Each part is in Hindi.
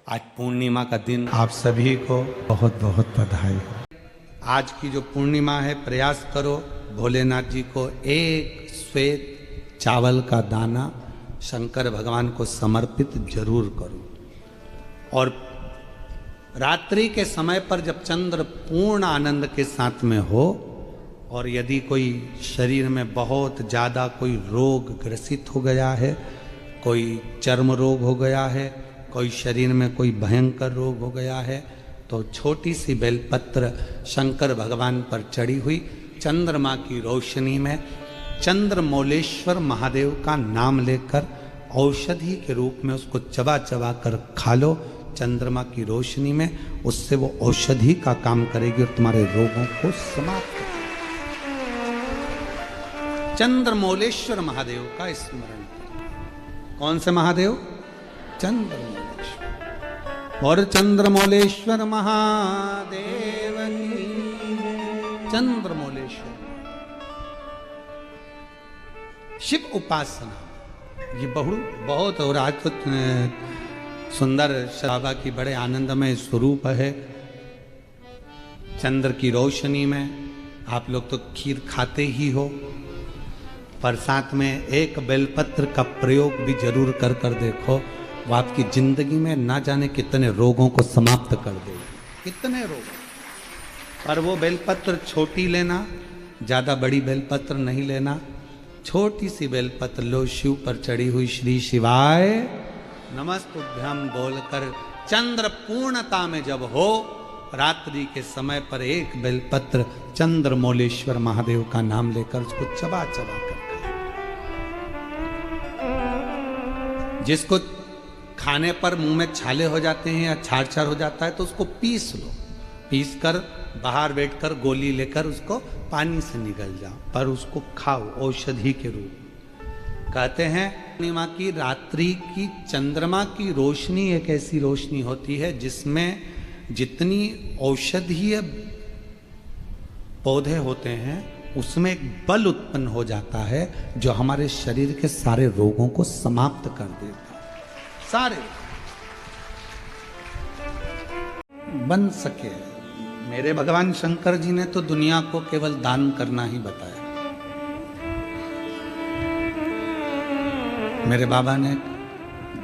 आज पूर्णिमा का दिन, आप सभी को बहुत बहुत बधाई हो। आज की जो पूर्णिमा है, प्रयास करो भोलेनाथ जी को एक श्वेत चावल का दाना शंकर भगवान को समर्पित जरूर करो। और रात्रि के समय पर जब चंद्र पूर्ण आनंद के साथ में हो और यदि कोई शरीर में बहुत ज़्यादा कोई रोग ग्रसित हो गया है, कोई चर्म रोग हो गया है, कोई शरीर में कोई भयंकर रोग हो गया है, तो छोटी सी बेलपत्र शंकर भगवान पर चढ़ी हुई चंद्रमा की रोशनी में चंद्रमौलेश्वर महादेव का नाम लेकर औषधि के रूप में उसको चबा चबा कर खा लो। चंद्रमा की रोशनी में उससे वो औषधि का काम करेगी और तुम्हारे रोगों को समाप्त करेगी। चंद्रमौलेश्वर महादेव का स्मरण करो। कौन से महादेव? चंद्रमौलेश्वर। और चंद्रमौलेश्वर महादेव की। चंद्रमौलेश्वर शिव उपासना ये बहुत और आज तो सुंदर बाबा की बड़े आनंदमय स्वरूप है। चंद्र की रोशनी में आप लोग तो खीर खाते ही हो, पर साथ में एक बेलपत्र का प्रयोग भी जरूर कर कर देखो। वो आपकी जिंदगी में ना जाने कितने रोगों को समाप्त कर देगी, कितने रोग। पर वो बेलपत्र छोटी लेना, ज़्यादा बड़ी बेलपत्र नहीं लेना। छोटी सी बेलपत्र लो, शिव पर चढ़ी हुई श्री शिवाय नमस्तुभ्यम बोलकर चंद्र पूर्णता में जब हो, रात्रि के समय पर एक बेलपत्र चंद्रमौलेश्वर महादेव का नाम लेकर उसको चबा चबा कर जिसको खाने पर मुंह में छाले हो जाते हैं या छार छार हो जाता है तो उसको पीस लो, पीस कर बाहर बैठकर गोली लेकर उसको पानी से निगल जाओ, पर उसको खाओ औषधि के रूप। कहते हैं पूर्णिमा की रात्रि की चंद्रमा की रोशनी एक ऐसी रोशनी होती है जिसमें जितनी औषधीय पौधे होते हैं उसमें एक बल उत्पन्न हो जाता है जो हमारे शरीर के सारे रोगों को समाप्त कर देता है। सारे बन सके। मेरे भगवान शंकर जी ने तो दुनिया को केवल दान करना ही बताया। मेरे बाबा ने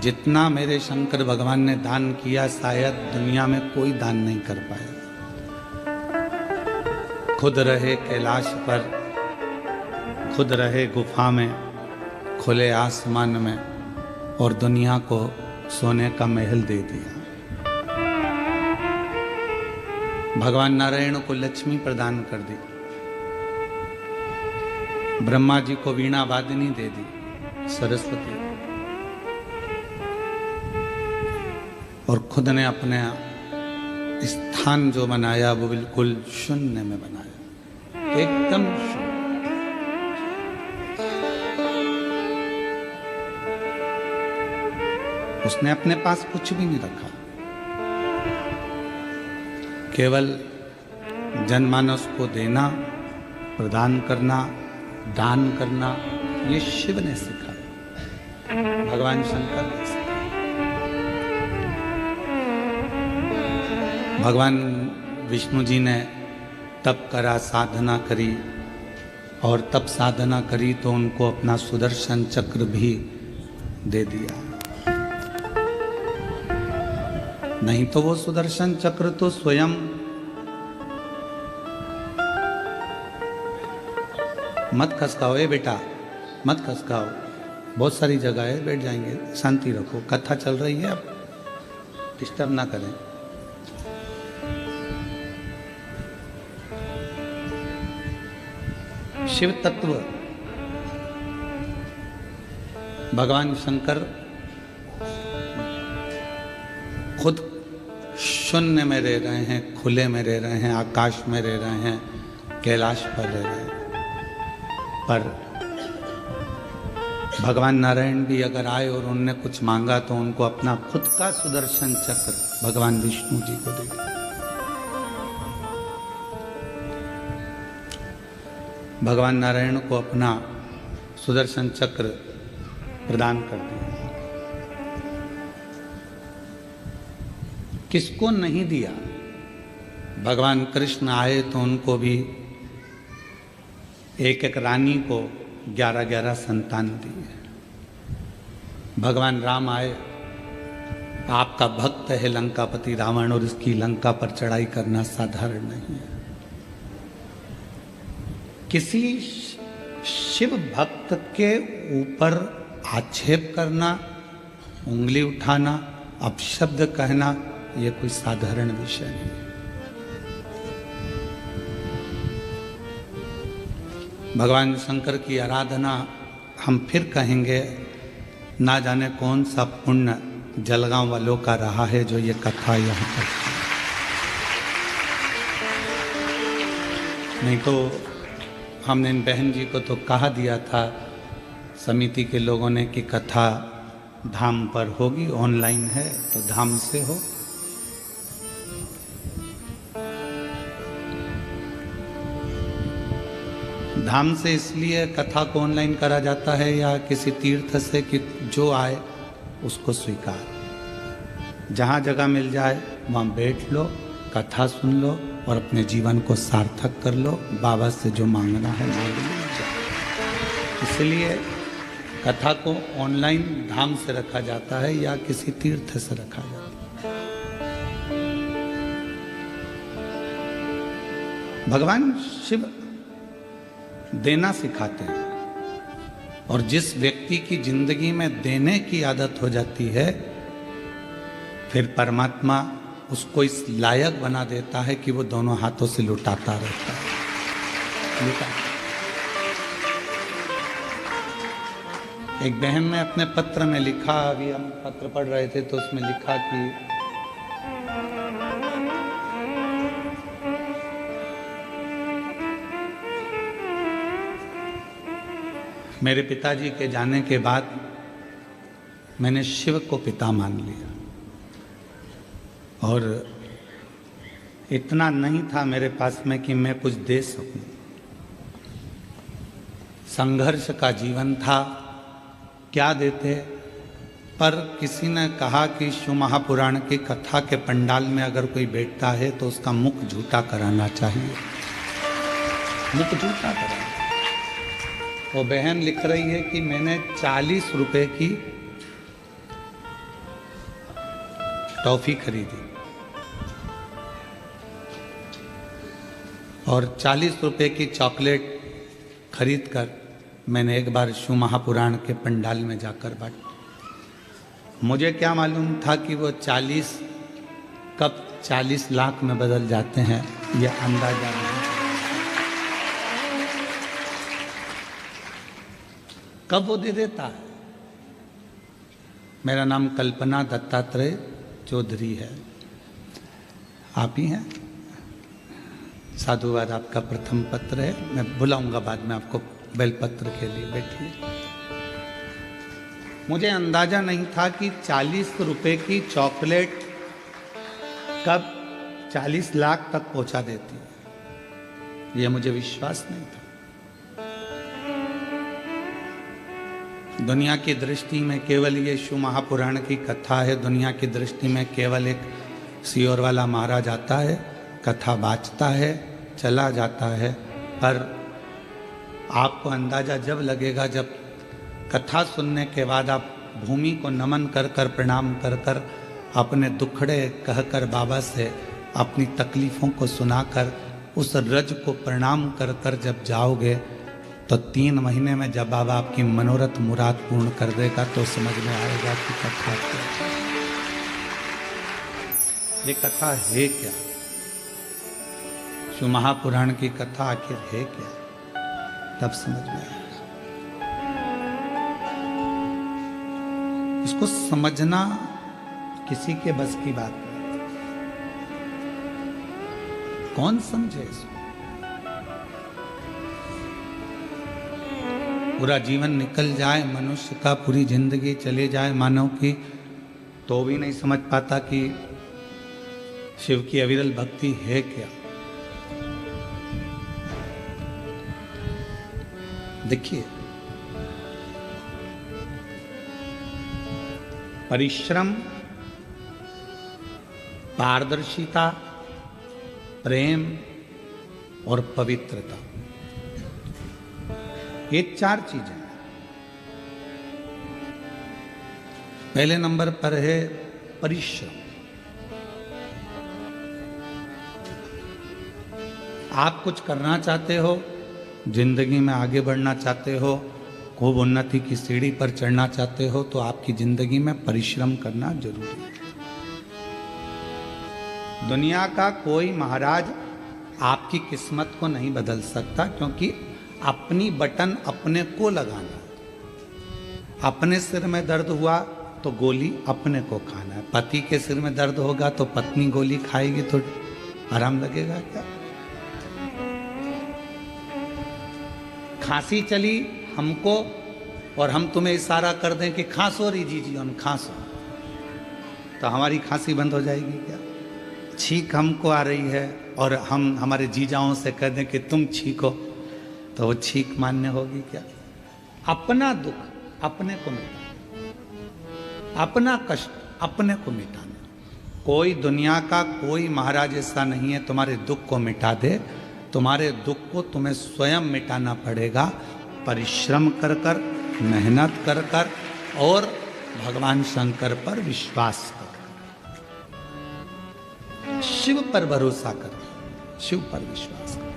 जितना मेरे शंकर भगवान ने दान किया शायद दुनिया में कोई दान नहीं कर पाया। खुद रहे कैलाश पर, खुद रहे गुफा में, खुले आसमान में, और दुनिया को सोने का महल दे दिया। भगवान नारायण को लक्ष्मी प्रदान कर दी, ब्रह्मा जी को वीणा वादिनी दे दी, सरस्वती, और खुद ने अपने स्थान जो बनाया वो बिल्कुल शून्य में बनाया, एकदम शून्य। उसने अपने पास कुछ भी नहीं रखा, केवल जनमानस को देना, प्रदान करना, दान करना, ये शिव ने सिखाया, भगवान शंकर ने सिखाया। भगवान विष्णु जी ने तप करा, साधना करी, और तप साधना करी तो उनको अपना सुदर्शन चक्र भी दे दिया। नहीं तो वो सुदर्शन चक्र तो स्वयं मत खसकाओ, ए बेटा मत खसकाओ, बहुत सारी जगह है, बैठ जाएंगे, शांति रखो, कथा चल रही है, अब डिस्टर्ब ना करें। शिव तत्व भगवान शंकर खुद शून्य में रह रहे हैं, खुले में रह रहे हैं, आकाश में रह रहे हैं, कैलाश पर रह रहे हैं। पर भगवान नारायण भी अगर आए और उनने कुछ मांगा तो उनको अपना खुद का सुदर्शन चक्र भगवान विष्णु जी को दे दिया। भगवान नारायण को अपना सुदर्शन चक्र प्रदान कर दिया। किसको नहीं दिया। भगवान कृष्ण आए तो उनको भी एक एक रानी को 11-11 संतान दिए। भगवान राम आए, आपका भक्त है लंकापति रावण और इसकी लंका पर चढ़ाई करना साधारण नहीं है। किसी शिव भक्त के ऊपर आक्षेप करना, उंगली उठाना, अपशब्द कहना, यह कोई साधारण विषय नहीं है। भगवान शंकर की आराधना हम फिर कहेंगे, ना जाने कौन सा पुण्य जलगांव वालों का रहा है जो ये कथा यहाँ पर। नहीं तो हमने इन बहन जी को तो कहा दिया था समिति के लोगों ने कि कथा धाम पर होगी, ऑनलाइन है तो धाम से हो। धाम से इसलिए कथा को ऑनलाइन करा जाता है या किसी तीर्थ से कि जो आए उसको स्वीकार। जहाँ जगह मिल जाए वहाँ बैठ लो, कथा सुन लो और अपने जीवन को सार्थक कर लो। बाबा से जो मांगना है मांग लो। इसलिए कथा को ऑनलाइन धाम से रखा जाता है या किसी तीर्थ से रखा जाता है। भगवान शिव देना सिखाते हैं और जिस व्यक्ति की जिंदगी में देने की आदत हो जाती है फिर परमात्मा उसको इस लायक बना देता है कि वो दोनों हाथों से लुटाता रहता है। एक बहन ने अपने पत्र में लिखा, अभी हम पत्र पढ़ रहे थे तो उसमें लिखा कि मेरे पिताजी के जाने के बाद मैंने शिव को पिता मान लिया और इतना नहीं था मेरे पास में कि मैं कुछ दे सकूं। संघर्ष का जीवन था, क्या देते। पर किसी ने कहा कि शिव महापुराण की कथा के पंडाल में अगर कोई बैठता है तो उसका मुख झूठा कराना चाहिए, मुख झूठा कराना। वो बहन लिख रही है कि मैंने 40 रुपए की टॉफी खरीदी और 40 रुपए की चॉकलेट खरीद कर मैंने एक बार शिव महापुराण के पंडाल में जाकर बांटी। मुझे क्या मालूम था कि वो 40 कब 40 लाख में बदल जाते हैं, यह अंदाजा नहीं। कब वो दे देता है। मेरा नाम कल्पना दत्तात्रेय चौधरी है, आप ही हैं। साधुवाद आपका प्रथम पत्र है, मैं बुलाऊंगा बाद में आपको बेलपत्र के लिए, बैठिए। मुझे अंदाजा नहीं था कि 40 रुपए की चॉकलेट कब 40 लाख तक पहुंचा देती है, यह मुझे विश्वास नहीं था। दुनिया की दृष्टि में केवल ये शिव महापुराण की कथा है। दुनिया की दृष्टि में केवल एक सियोर वाला महाराज आता है, कथा बाँचता है, चला जाता है। पर आपको अंदाजा जब लगेगा जब कथा सुनने के बाद आप भूमि को नमन कर कर, प्रणाम कर कर, अपने दुखड़े कहकर बाबा से अपनी तकलीफ़ों को सुनाकर उस रज को प्रणाम कर कर जब जाओगे तो 3 महीने में जब बाबा आपकी मनोरथ मुराद पूर्ण कर देगा तो समझ में आएगा कि कथा क्या, ये कथा है क्या, शिव महापुराण की कथा आखिर है क्या, तब समझ में आएगा। इसको समझना किसी के बस की बात नहीं। कौन समझे इसको। पूरा जीवन निकल जाए मनुष्य का, पूरी जिंदगी चले जाए मानव की, तो भी नहीं समझ पाता कि शिव की अविरल भक्ति है क्या। देखिए, परिश्रम पारदर्शिता, प्रेम और पवित्रता, ये 4 चीजें। पहले नंबर पर है परिश्रम। आप कुछ करना चाहते हो, जिंदगी में आगे बढ़ना चाहते हो, खूब उन्नति की सीढ़ी पर चढ़ना चाहते हो, तो आपकी जिंदगी में परिश्रम करना जरूरी है। दुनिया का कोई महाराज आपकी किस्मत को नहीं बदल सकता, क्योंकि अपनी बटन अपने को लगाना। अपने सिर में दर्द हुआ तो गोली अपने को खाना है। पति के सिर में दर्द होगा तो पत्नी गोली खाएगी तो आराम लगेगा क्या? खांसी चली हमको और हम तुम्हें इशारा कर दें कि खांसो री जी हम खांसो, तो हमारी खांसी बंद हो जाएगी क्या? छींक हमको आ रही है और हम हमारे जीजाओं से कह दें कि तुम छींको, तो वो छींक मान्य होगी क्या? अपना दुख अपने को मिटाना, अपना कष्ट अपने को मिटाना। कोई दुनिया का कोई महाराज ऐसा नहीं है तुम्हारे दुख को मिटा दे। तुम्हारे दुख को तुम्हें स्वयं मिटाना पड़ेगा, परिश्रम कर कर, मेहनत कर कर और भगवान शंकर पर विश्वास कर, शिव पर भरोसा कर, शिव पर विश्वास कर।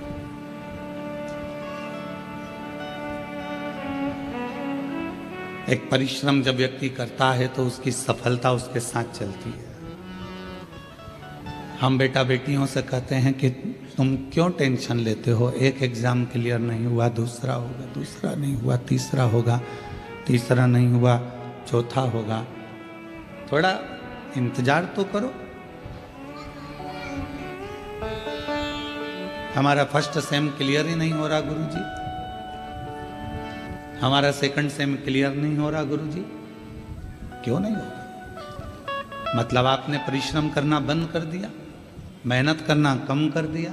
एक परिश्रम जब व्यक्ति करता है तो उसकी सफलता उसके साथ चलती है। हम बेटा बेटियों से कहते हैं कि तुम क्यों टेंशन लेते हो, एक एग्जाम क्लियर नहीं हुआ, दूसरा होगा, दूसरा नहीं हुआ, तीसरा होगा, तीसरा नहीं हुआ, चौथा होगा। थोड़ा इंतजार तो करो। हमारा फर्स्ट सेम क्लियर ही नहीं हो रहा गुरुजी, हमारा सेकंड सेम क्लियर नहीं हो रहा गुरुजी। क्यों नहीं होगा? मतलब आपने परिश्रम करना बंद कर दिया, मेहनत करना कम कर दिया।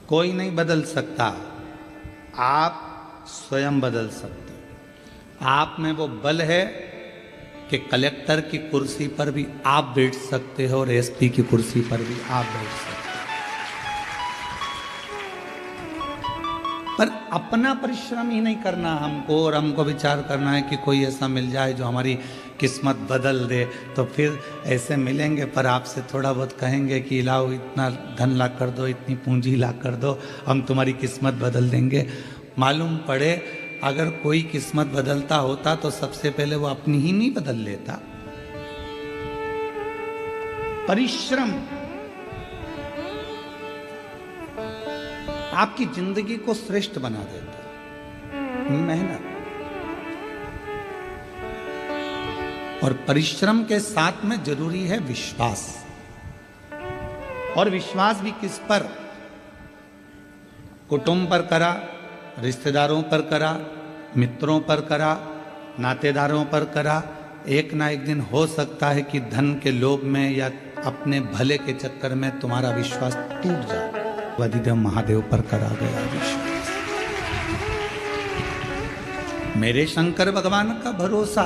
कोई नहीं बदल सकता, आप स्वयं बदल सकते हो। आप में वो बल है कि कलेक्टर की कुर्सी पर भी आप बैठ सकते हो और एसपी की कुर्सी पर भी आप बैठ सकते हो। पर अपना परिश्रम ही नहीं करना हमको, और हमको विचार करना है कि कोई ऐसा मिल जाए जो हमारी किस्मत बदल दे, तो फिर ऐसे मिलेंगे पर आपसे थोड़ा बहुत कहेंगे कि लाओ इतना धन ला कर दो, इतनी पूंजी ला कर दो, हम तुम्हारी किस्मत बदल देंगे। मालूम पड़े अगर कोई किस्मत बदलता होता तो सबसे पहले वो अपनी ही नहीं बदल लेता। परिश्रम आपकी जिंदगी को श्रेष्ठ बना देता। मेहनत और परिश्रम के साथ में जरूरी है विश्वास। और विश्वास भी किस पर? कुटुंब पर करा, रिश्तेदारों पर करा, मित्रों पर करा, नातेदारों पर करा। एक ना एक दिन हो सकता है कि धन के लोभ में या अपने भले के चक्कर में तुम्हारा विश्वास टूट जाए। अधिदेव महादेव पर करा गया विश्वास। मेरे शंकर भगवान का भरोसा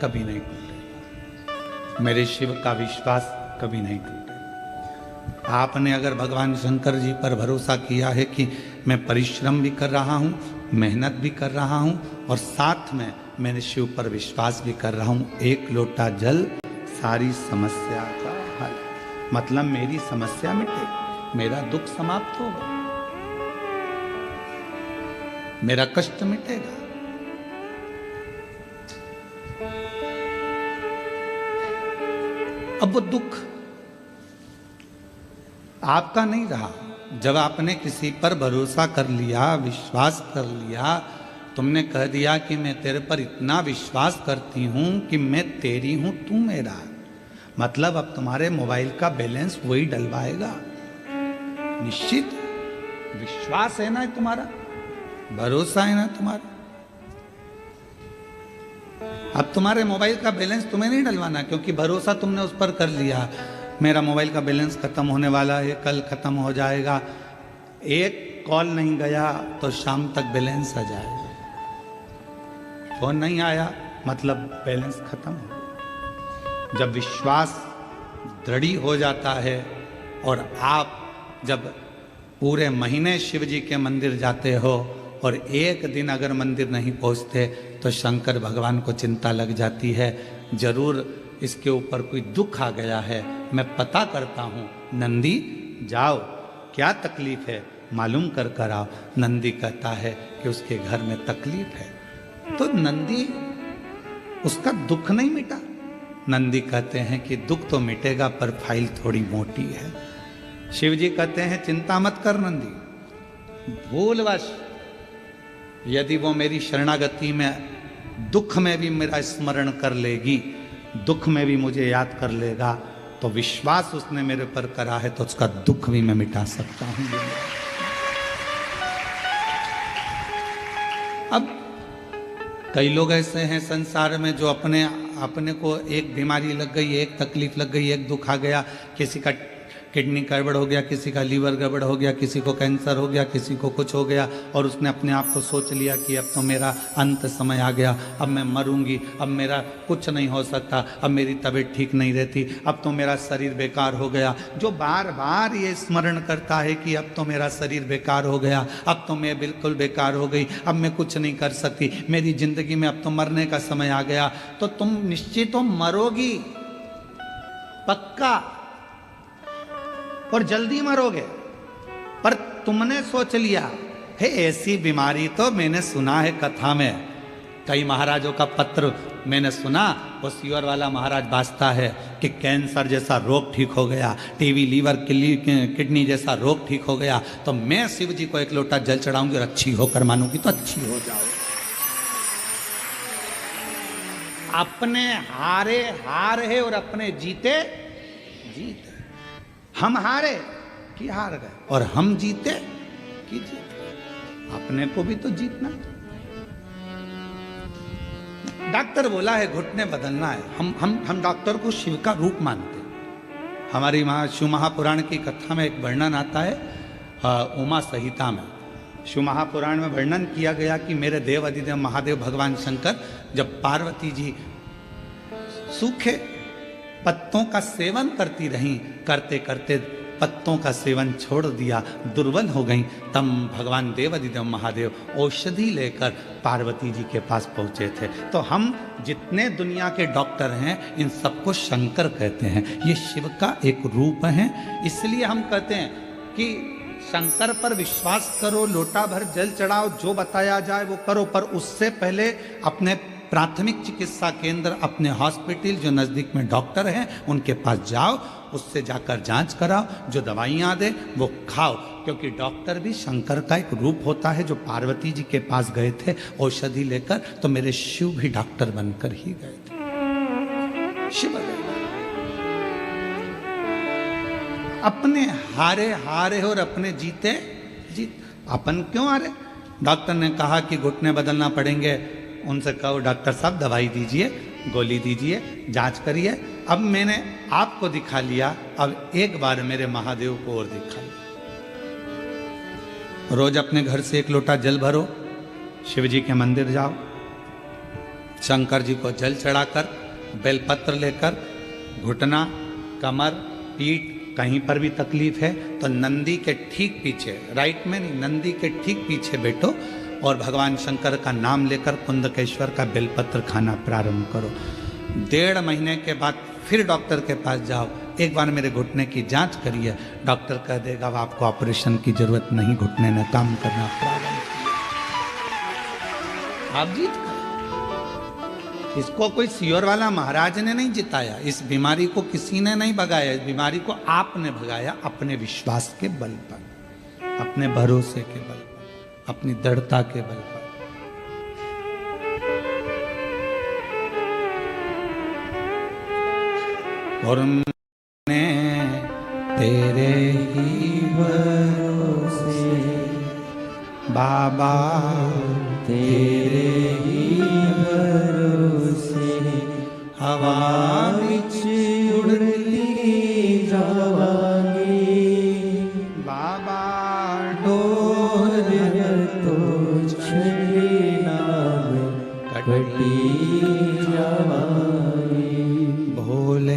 कभी नहीं टूटेगा, मेरे शिव का विश्वास कभी नहीं टूटेगा। आपने अगर भगवान शंकर जी पर भरोसा किया है कि मैं परिश्रम भी कर रहा हूँ, मेहनत भी कर रहा हूँ और साथ में मैंने शिव पर विश्वास भी कर रहा हूँ, एक लोटा जल सारी समस्या का हल। मतलब मेरी समस्या मिटेगी, मेरा दुख समाप्त होगा, मेरा कष्ट मिटेगा। अब वो दुख आपका नहीं रहा। जब आपने किसी पर भरोसा कर लिया, विश्वास कर लिया, तुमने कह दिया कि मैं तेरे पर इतना विश्वास करती हूं कि मैं तेरी हूं, तू मेरा। मतलब अब तुम्हारे मोबाइल का बैलेंस वही डलवाएगा, निश्चित। विश्वास है ना तुम्हारा, भरोसा है ना तुम्हारा। अब तुम्हारे मोबाइल का बैलेंस तुम्हें नहीं डलवाना, क्योंकि भरोसा तुमने उस पर कर लिया। मेरा मोबाइल का बैलेंस खत्म होने वाला है, कल खत्म हो जाएगा। एक कॉल नहीं गया तो शाम तक बैलेंस आ जाएगा। फोन नहीं आया मतलब बैलेंस खत्म हो गया। जब विश्वास दृढ़ हो जाता है और आप जब पूरे महीने शिव जी के मंदिर जाते हो और एक दिन अगर मंदिर नहीं पहुंचते तो शंकर भगवान को चिंता लग जाती है, जरूर इसके ऊपर कोई दुख आ गया है, मैं पता करता हूँ। नंदी जाओ, क्या तकलीफ है मालूम कर कर आओ। नंदी कहता है कि उसके घर में तकलीफ है, तो नंदी उसका दुख नहीं मिटा। नंदी कहते हैं कि दुख तो मिटेगा पर फाइल थोड़ी मोटी है। शिव जी कहते हैं चिंता मत कर नंदी, भूलवश यदि वो मेरी शरणागति में दुख में भी मेरा स्मरण कर लेगी, दुख में भी मुझे याद कर लेगा, तो विश्वास उसने मेरे पर करा है तो उसका दुख भी मैं मिटा सकता हूं। अब कई लोग ऐसे हैं संसार में जो अपने को एक बीमारी लग गई, एक तकलीफ लग गई, एक दुख आ गया, किसी का किडनी गड़बड़ हो गया, किसी का लीवर गड़बड़ हो गया, किसी को कैंसर हो गया, किसी को कुछ हो गया, और उसने अपने आप को सोच लिया कि अब तो मेरा अंत समय आ गया, अब मैं मरूंगी, अब मेरा कुछ नहीं हो सकता, अब मेरी तबीयत ठीक नहीं रहती, अब तो मेरा शरीर बेकार हो गया। जो बार बार ये स्मरण करता है कि अब तो मेरा शरीर बेकार हो गया, अब तो मैं बिल्कुल बेकार हो गई, अब मैं कुछ नहीं कर सकती, मेरी जिंदगी में अब तो मरने का समय आ गया, तो तुम निश्चित हो मरोगी, पक्का, और जल्दी मरोगे। पर तुमने सोच लिया है ऐसी बीमारी, तो मैंने सुना है कथा में, कई महाराजों का पत्र मैंने सुना, वो सीवर वाला महाराज बाजता है कि कैंसर जैसा रोग ठीक हो गया, टीवी लीवर किडनी जैसा रोग ठीक हो गया, तो मैं शिव जी को एक लोटा जल चढ़ाऊंगी और अच्छी होकर मानूंगी, तो अच्छी हो जाओ। अपने हारे हार है और अपने जीते जीत। हम हारे कि हार गए और हम जीते कि जीत गए, अपने को भी तो जीतना। डॉक्टर बोला है घुटने बदलना है, हम डॉक्टर को शिव का रूप मानते हैं। हमारी शिव महापुराण की कथा में एक वर्णन आता है उमा संहिता में। शिव महापुराण में वर्णन किया गया कि मेरे देव अधिदेव महादेव भगवान शंकर जब पार्वती जी सूखे पत्तों का सेवन करती रहीं, करते करते पत्तों का सेवन छोड़ दिया, दुर्बल हो गई, तब भगवान देवाधिदेव महादेव औषधि लेकर पार्वती जी के पास पहुंचे थे। तो हम जितने दुनिया के डॉक्टर हैं इन सबको शंकर कहते हैं, ये शिव का एक रूप है। इसलिए हम कहते हैं कि शंकर पर विश्वास करो, लोटा भर जल चढ़ाओ, जो बताया जाए वो करो, पर उससे पहले अपने प्राथमिक चिकित्सा केंद्र, अपने हॉस्पिटल जो नज़दीक में डॉक्टर हैं उनके पास जाओ, उससे जाकर जांच कराओ, जो दवाइयाँ दे वो खाओ, क्योंकि डॉक्टर भी शंकर का एक रूप होता है। जो पार्वती जी के पास गए थे औषधि लेकर, तो मेरे शिव भी डॉक्टर बनकर ही गए थे। शिव अपने हारे हारे और अपने जीते जीत। अपन क्यों हारे? डॉक्टर ने कहा कि घुटने बदलना पड़ेंगे, उनसे कहो डॉक्टर साहब दवाई दीजिए, गोली दीजिए, जांच करिए। अब मैंने आपको दिखा लिया, अब एक बार मेरे महादेव को और दिखा लिया। रोज अपने घर से एक लोटा जल भरो, शिव जी के मंदिर जाओ, शंकर जी को जल चढ़ाकर, बेलपत्र लेकर, घुटना, कमर, पीठ कहीं पर भी तकलीफ है तो नंदी के ठीक पीछे, राइट में नहीं, नंदी के ठीक पीछे बैठो और भगवान शंकर का नाम लेकर कुंदकेश्वर का बेलपत्र खाना प्रारंभ करो। 1.5 महीने के बाद फिर डॉक्टर के पास जाओ, एक बार मेरे घुटने की जांच करिए, डॉक्टर कह देगा अब आपको ऑपरेशन की जरूरत नहीं, घुटने ने काम करना प्रारंभ किया। आप जीत गए। इसको कोई सियोर वाला महाराज ने नहीं जिताया, इस बीमारी को किसी ने नहीं भगाया, इस बीमारी को आपने भगाया अपने विश्वास के बल पर, अपने भरोसे के बल पर, अपनी दृढ़ता के बल पर। और मैं तेरे ही भरोसे बाबा, तेरे ही भरोसे हवा विच उड़ती जावांगी बाबा, डोर तो छड़ी नाम कटी जावांगी। भोले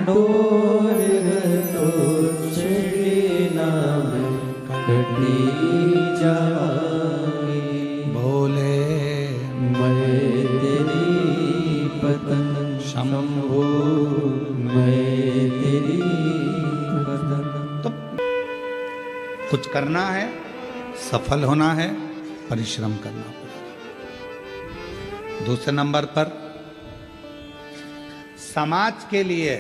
डोर तो नाम कटी जाए भोले मैं तेरी पतन शंभो मैं तेरी पतन। तो कुछ करना है, सफल होना है, परिश्रम करना पड़ेगा। दूसरे नंबर पर समाज के लिए,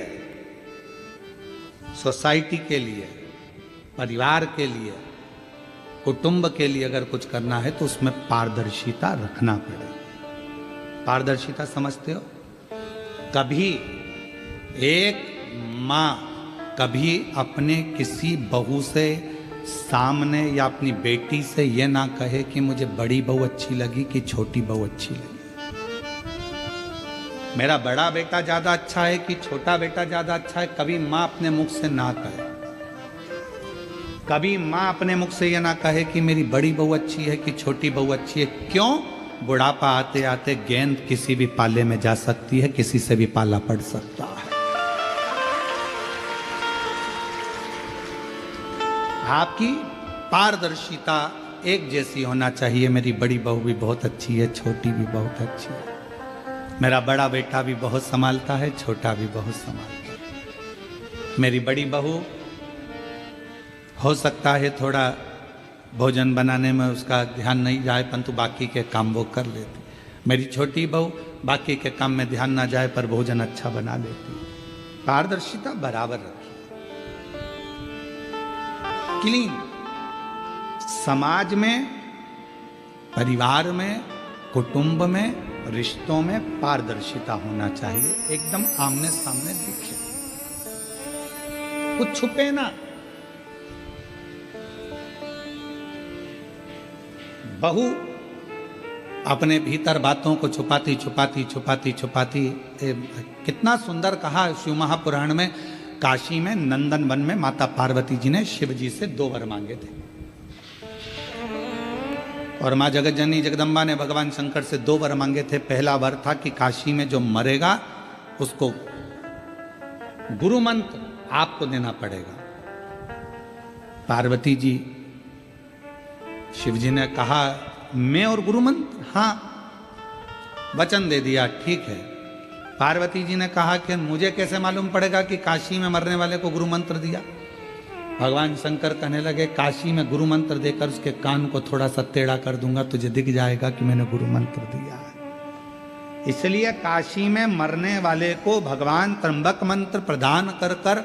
सोसाइटी के लिए, परिवार के लिए, कुटुंब के लिए अगर कुछ करना है तो उसमें पारदर्शिता रखना पड़ेगा। पारदर्शिता समझते हो? कभी एक माँ कभी अपने किसी बहू से सामने या अपनी बेटी से ये ना कहे कि मुझे बड़ी बहू अच्छी लगी कि छोटी बहू अच्छी लगी, मेरा बड़ा बेटा ज्यादा अच्छा है कि छोटा बेटा ज्यादा अच्छा है। कभी माँ अपने मुख से ना कहे, कभी माँ अपने मुख से ये ना कहे कि मेरी बड़ी बहू अच्छी है कि छोटी बहू अच्छी है। क्यों? बुढ़ापा आते आते गेंद किसी भी पाले में जा सकती है, किसी से भी पाला पड़ सकता है। आपकी पारदर्शिता एक जैसी होना चाहिए। मेरी बड़ी बहू भी बहुत अच्छी है, छोटी भी बहुत अच्छी है, मेरा बड़ा बेटा भी बहुत संभालता है, छोटा भी बहुत संभालता है। मेरी बड़ी बहू हो सकता है थोड़ा भोजन बनाने में उसका ध्यान नहीं जाए, परंतु बाकी के काम वो कर लेती। मेरी छोटी बहू बाकी के काम में ध्यान ना जाए पर भोजन अच्छा बना लेती। पारदर्शिता बराबर रखी, क्लीन। समाज में, परिवार में, कुटुंब में, रिश्तों में पारदर्शिता होना चाहिए, एकदम आमने सामने दिखे, कुछ छुपे ना। बहू अपने भीतर बातों को छुपाती छुपाती छुपाती छुपाती कितना सुंदर कहा शिव महापुराण में, काशी में नंदन वन में माता पार्वती जी ने शिव जी से 2 वर मांगे थे और माँ जगत जननी जगदम्बा ने भगवान शंकर से 2 वर मांगे थे। पहला वर था कि काशी में जो मरेगा उसको गुरु मंत्र आपको देना पड़ेगा। पार्वती जी, शिव जी ने कहा मैं और गुरु मंत्र? हाँ, वचन दे दिया, ठीक है। पार्वती जी ने कहा कि मुझे कैसे मालूम पड़ेगा कि काशी में मरने वाले को गुरु मंत्र दिया? भगवान शंकर कहने लगे काशी में गुरु मंत्र देकर उसके कान को थोड़ा सा टेढ़ा कर दूंगा, तुझे दिख जाएगा कि मैंने गुरु मंत्र दिया है। इसलिए काशी में मरने वाले को भगवान त्र्यंबक मंत्र प्रदान कर कर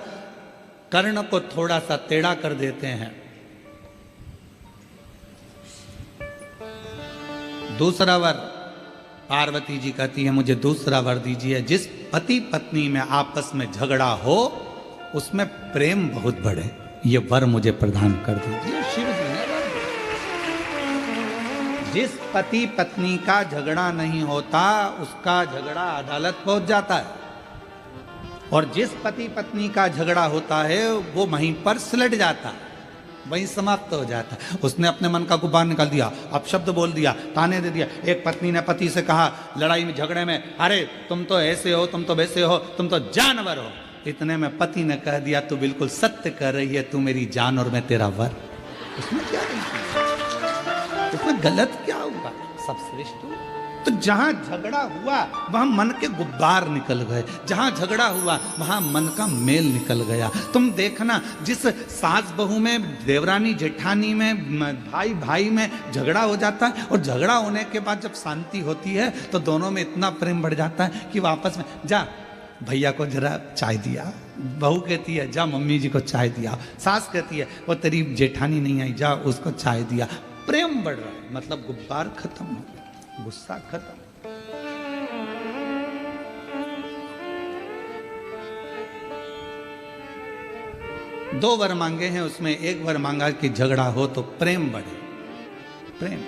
कर्ण को थोड़ा सा टेढ़ा कर देते हैं। दूसरा वर, पार्वती जी कहती है मुझे दूसरा वर दीजिए, जिस पति पत्नी में आपस में झगड़ा हो उसमें प्रेम बहुत बढ़े, ये वर मुझे प्रदान कर दीजिए। शिव जी ने वर दिया। जिस पति पत्नी का झगड़ा नहीं होता उसका झगड़ा अदालत पहुंच जाता है, और जिस पति पत्नी का झगड़ा होता है वो वहीं पर सिलट जाता है, वहीं समाप्त हो जाता है। उसने अपने मन का गुबार निकाल दिया, अपशब्द बोल दिया, ताने दे दिया। एक पत्नी ने पति से कहा लड़ाई में झगड़े में, अरे तुम तो ऐसे हो, तुम तो वैसे हो, तुम तो जानवर हो। इतने में पति ने कह दिया तू बिल्कुल सत्य कह रही है, तू मेरी जान और मैं तेरा वर। उसमें क्या उसमें गलत क्या हुआ? सब श्रेष्ठ हुआ। तो जहां झगड़ा हुआ वहां मन के गुब्बार निकल गए, जहां झगड़ा हुआ वहां मन का मेल निकल गया। तुम देखना, जिस सास बहू में, देवरानी जेठानी में, भाई भाई में झगड़ा हो जाता है और झगड़ा होने के बाद जब शांति होती है तो दोनों में इतना प्रेम बढ़ जाता है कि वापस में जा भैया को जरा चाय दिया, बहू कहती है जा मम्मी जी को चाय दिया, सास कहती है वो तेरी जेठानी नहीं आई जा उसको चाय दिया। प्रेम बढ़ रहा है, मतलब गुब्बार खत्म हो गया, गुस्सा खत्म। दो वर मांगे हैं, उसमें एक वर मांगा कि झगड़ा हो तो प्रेम बढ़े। प्रेम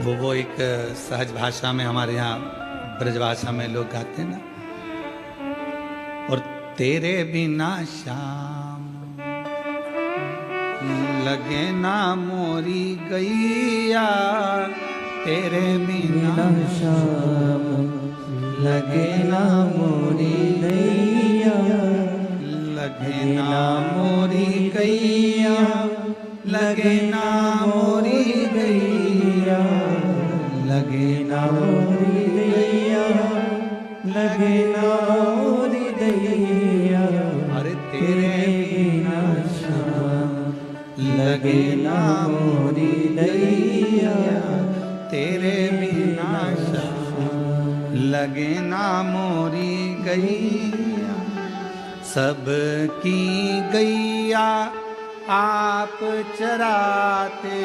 वो एक सहज भाषा में हमारे यहाँ ब्रजभाषा में लोग गाते ना, और तेरे बिना शाम लगे ना मोरी गैया तेरे बिना श्याम लगे ना मोरी नैया, लगे ना मोरी गैया, लगे ना मोरी गैया, लगे ना मोरी दैया, लगे ना मोरी दैया, अरे तेरे बिना श्याम लगे ना मोरी दैया, तेरे बिना श्याम लगे ना मोरी गैया। सबकी गैया आप चराते,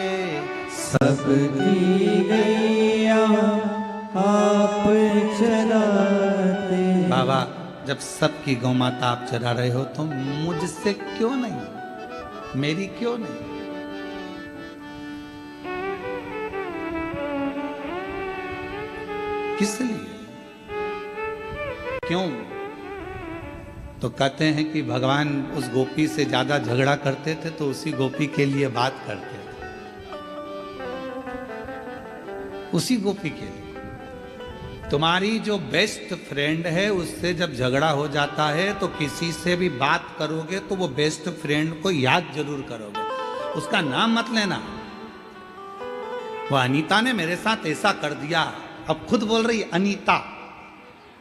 सबकी गैया आप चराते। बाबा जब सबकी गौ माता आप चरा रहे हो तो मुझसे क्यों नहीं, मेरी क्यों नहीं? किस लिए, क्यों? तो कहते हैं कि भगवान उस गोपी से ज्यादा झगड़ा करते थे तो उसी गोपी के लिए बात करते थे, उसी गोपी के लिए। तुम्हारी जो बेस्ट फ्रेंड है उससे जब झगड़ा हो जाता है तो किसी से भी बात करोगे तो वो बेस्ट फ्रेंड को याद जरूर करोगे, उसका नाम मत लेना। वो अनीता ने मेरे साथ ऐसा कर दिया, अब खुद बोल रही अनीता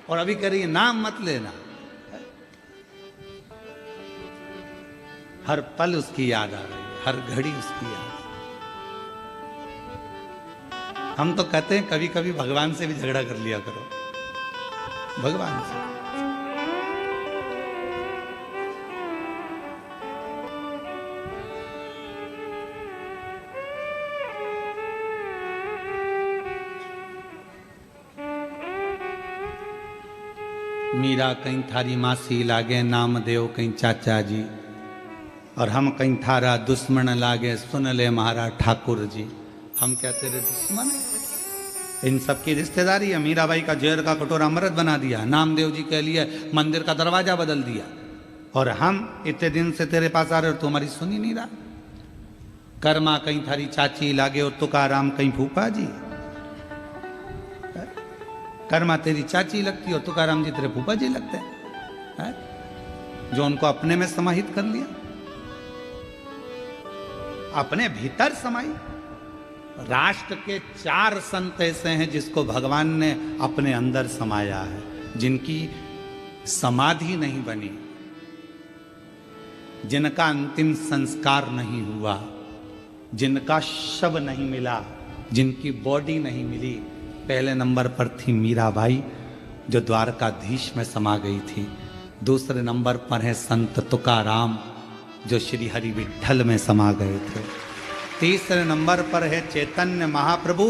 और अभी कह रही है नाम मत लेना। हर पल उसकी याद आ रही है, हर घड़ी उसकी याद। हम तो कहते हैं कभी कभी भगवान से भी झगड़ा कर लिया करो, भगवान से। मीरा कहीं थारी मासी लागे नामदेव कहीं चाचा जी, और हम कहीं थारा दुश्मन लागे सुन ले महाराज ठाकुर जी। हम क्या तेरे दुश्मन? इन सब की रिश्तेदारी है। मीराबाई का जहर का कटोरा अमृत बना दिया, नामदेव जी के लिए मंदिर का दरवाजा बदल दिया, और हम इतने दिन से तेरे पास आ रहे हो, तुम्हारी सुन ही नहीं रहा। कर्मा कहीं थारी चाची लागे और तुकाराम कहीं फूफा जी। कर्मा तेरी चाची लगती और तुकाराम जी तेरे फूफा जी लगते हैं, जो उनको अपने में समाहित कर लिया, अपने भीतर समाई। राष्ट्र के 4 संत ऐसे हैं जिसको भगवान ने अपने अंदर समाया है, जिनकी समाधि नहीं बनी, जिनका अंतिम संस्कार नहीं हुआ, जिनका शव नहीं मिला, जिनकी बॉडी नहीं मिली। पहले नंबर पर थी मीराबाई जो द्वारकाधीश में समा गई थी। दूसरे नंबर पर है संत तुकाराम जो श्री हरि विठल में समा गए थे। तीसरे नंबर पर है चैतन्य महाप्रभु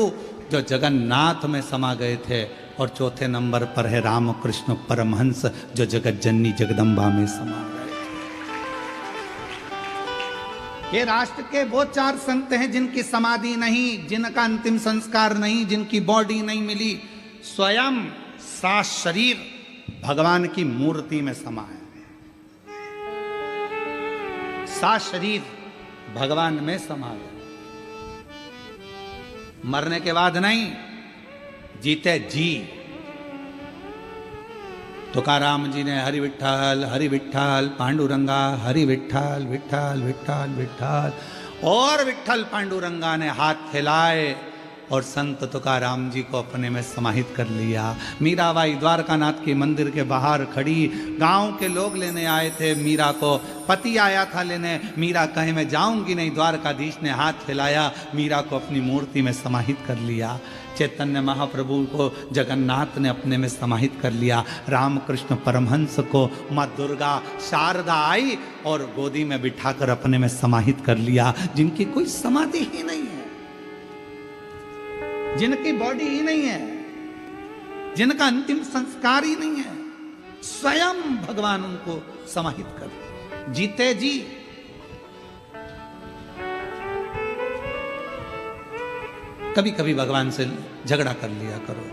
जो जगन्नाथ में समा गए थे। और चौथे नंबर पर है रामकृष्ण परमहंस जो जगत जननी जगदम्बा में समा गए थे। ये राष्ट्र के वो 4 संत हैं जिनकी समाधि नहीं, जिनका अंतिम संस्कार नहीं, जिनकी बॉडी नहीं मिली। स्वयं सा शरीर भगवान की मूर्ति में समा है, सा शरीर भगवान में समा गया। मरने के बाद नहीं, जीते जी। तुकाराम जी ने हरि विठ्ठल पांडुरंगा, हरि विठ्ठल विठ्ठल विठ्ठल विठ्ठल, और विठ्ठल पांडुरंगा ने हाथ फैलाए और संत तुकाराम जी को अपने में समाहित कर लिया। मीराबाई द्वारकानाथ के मंदिर के बाहर खड़ी, गांव के लोग लेने आए थे मीरा को, पति आया था लेने। मीरा कहे मैं जाऊंगी नहीं, द्वारकाधीश ने हाथ फैलाया, मीरा को अपनी मूर्ति में समाहित कर लिया। चैतन्य महाप्रभु को जगन्नाथ ने अपने में समाहित कर लिया। रामकृष्ण परमहंस को माँ दुर्गा शारदा आई और गोदी में बिठाकर अपने में समाहित कर लिया, जिनकी कोई समाधि ही नहीं है, जिनकी बॉडी ही नहीं है, जिनका अंतिम संस्कार ही नहीं है। स्वयं भगवान उनको समाहित कर जीते जी। कभी कभी भगवान से झगड़ा कर लिया करो।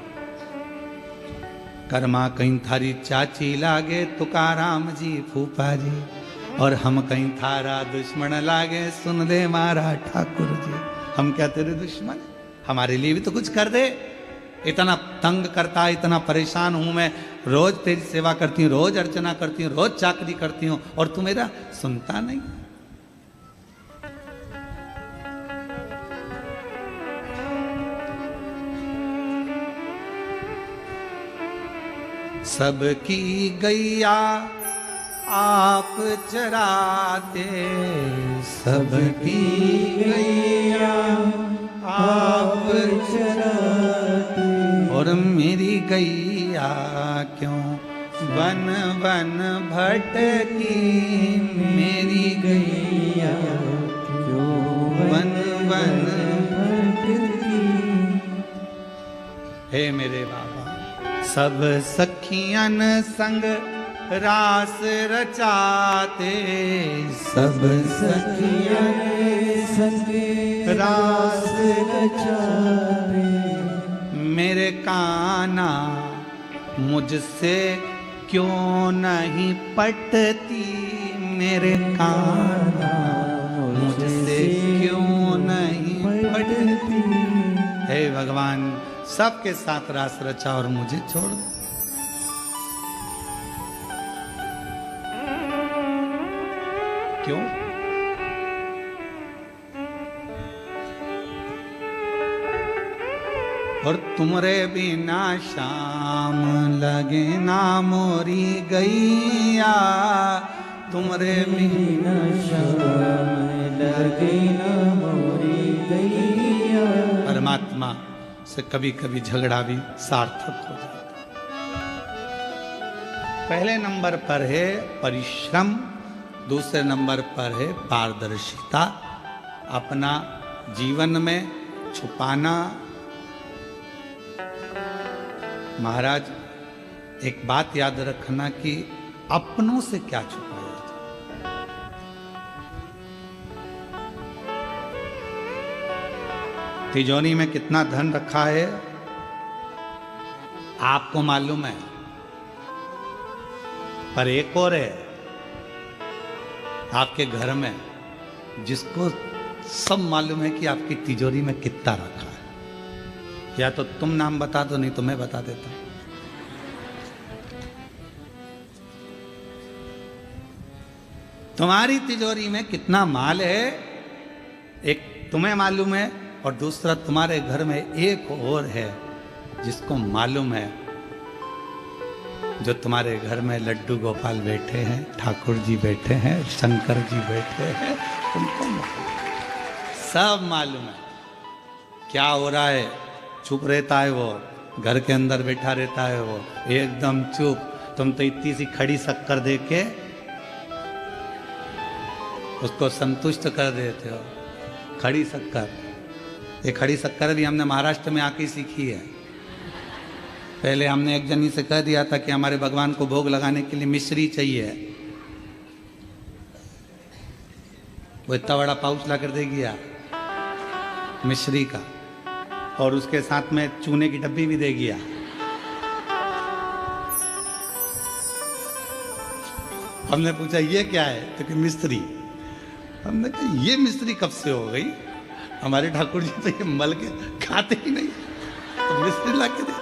कर्मा कहीं थारी चाची लागे तुकाराम जी फूफा जी, और हम कहीं थारा दुश्मन लागे, सुन ले मारा ठाकुर जी। हम क्या तेरे दुश्मन? हमारे लिए भी तो कुछ कर दे। इतना तंग करता है, इतना परेशान हूं मैं, रोज तेरी सेवा करती हूँ, रोज अर्चना करती हूँ, रोज चाकरी करती हूँ, और तू मेरा सुनता नहीं। सबकी गैया आप चराते, सबकी गैया आप चराते, और मेरी गैया क्यों वन वन भटकी, मेरी गैया क्यों वन वन। भटकी। हे मेरे बाबा, सब सखियन संग रास रचाते, सब सखियन संग रास रचाते, मेरे कान्हा मुझसे क्यों नहीं पटती, मेरे कान्हा मुझसे क्यों नहीं पटती। हे भगवान, सबके साथ रास रचा और मुझे छोड़ दो। क्यों? और तुमरे बिना शाम लगे ना मोरी गैया, तुमरे बिना शाम लगे ना मोरी गैया। परमात्मा से कभी कभी झगड़ा भी सार्थक हो जाता। पहले नंबर पर है परिश्रम, दूसरे नंबर पर है पारदर्शिता। अपना जीवन में छुपाना। महाराज, एक बात याद रखना कि अपनों से क्या छुपाया जाए। तिजोरी में कितना धन रखा है आपको मालूम है, पर एक और है आपके घर में जिसको सब मालूम है कि आपकी तिजोरी में कितना रखा है। या तो तुम नाम बता दो, नहीं तो मैं बता देता हूं। तुम्हारी तिजोरी में कितना माल है, एक तुम्हें मालूम है, और दूसरा तुम्हारे घर में एक और है जिसको मालूम है। जो तुम्हारे घर में लड्डू गोपाल बैठे हैं, ठाकुर जी बैठे हैं, शंकर जी बैठे हैं, तुमको सब मालूम है क्या हो रहा है। चुप रहता है वो, घर के अंदर बैठा रहता है वो एकदम चुप। तुम तो इतनी सी खड़ी शक्कर दे के उसको संतुष्ट कर देते हो। खड़ी शक्कर, ये खड़ी शक्कर भी हमने महाराष्ट्र में आके सीखी है। पहले हमने एक जनी से कह दिया था कि हमारे भगवान को भोग लगाने के लिए मिश्री चाहिए, वो इतना बड़ा पाउच ला कर दे गया मिश्री का, और उसके साथ में चूने की डब्बी भी दे गया। हमने पूछा ये क्या है, तो कि मिस्त्री। हमने कहा ये मिस्त्री कब से हो गई, हमारे ठाकुर जी तो ये मल के खाते ही नहीं, तो मिस्त्री ला के दे।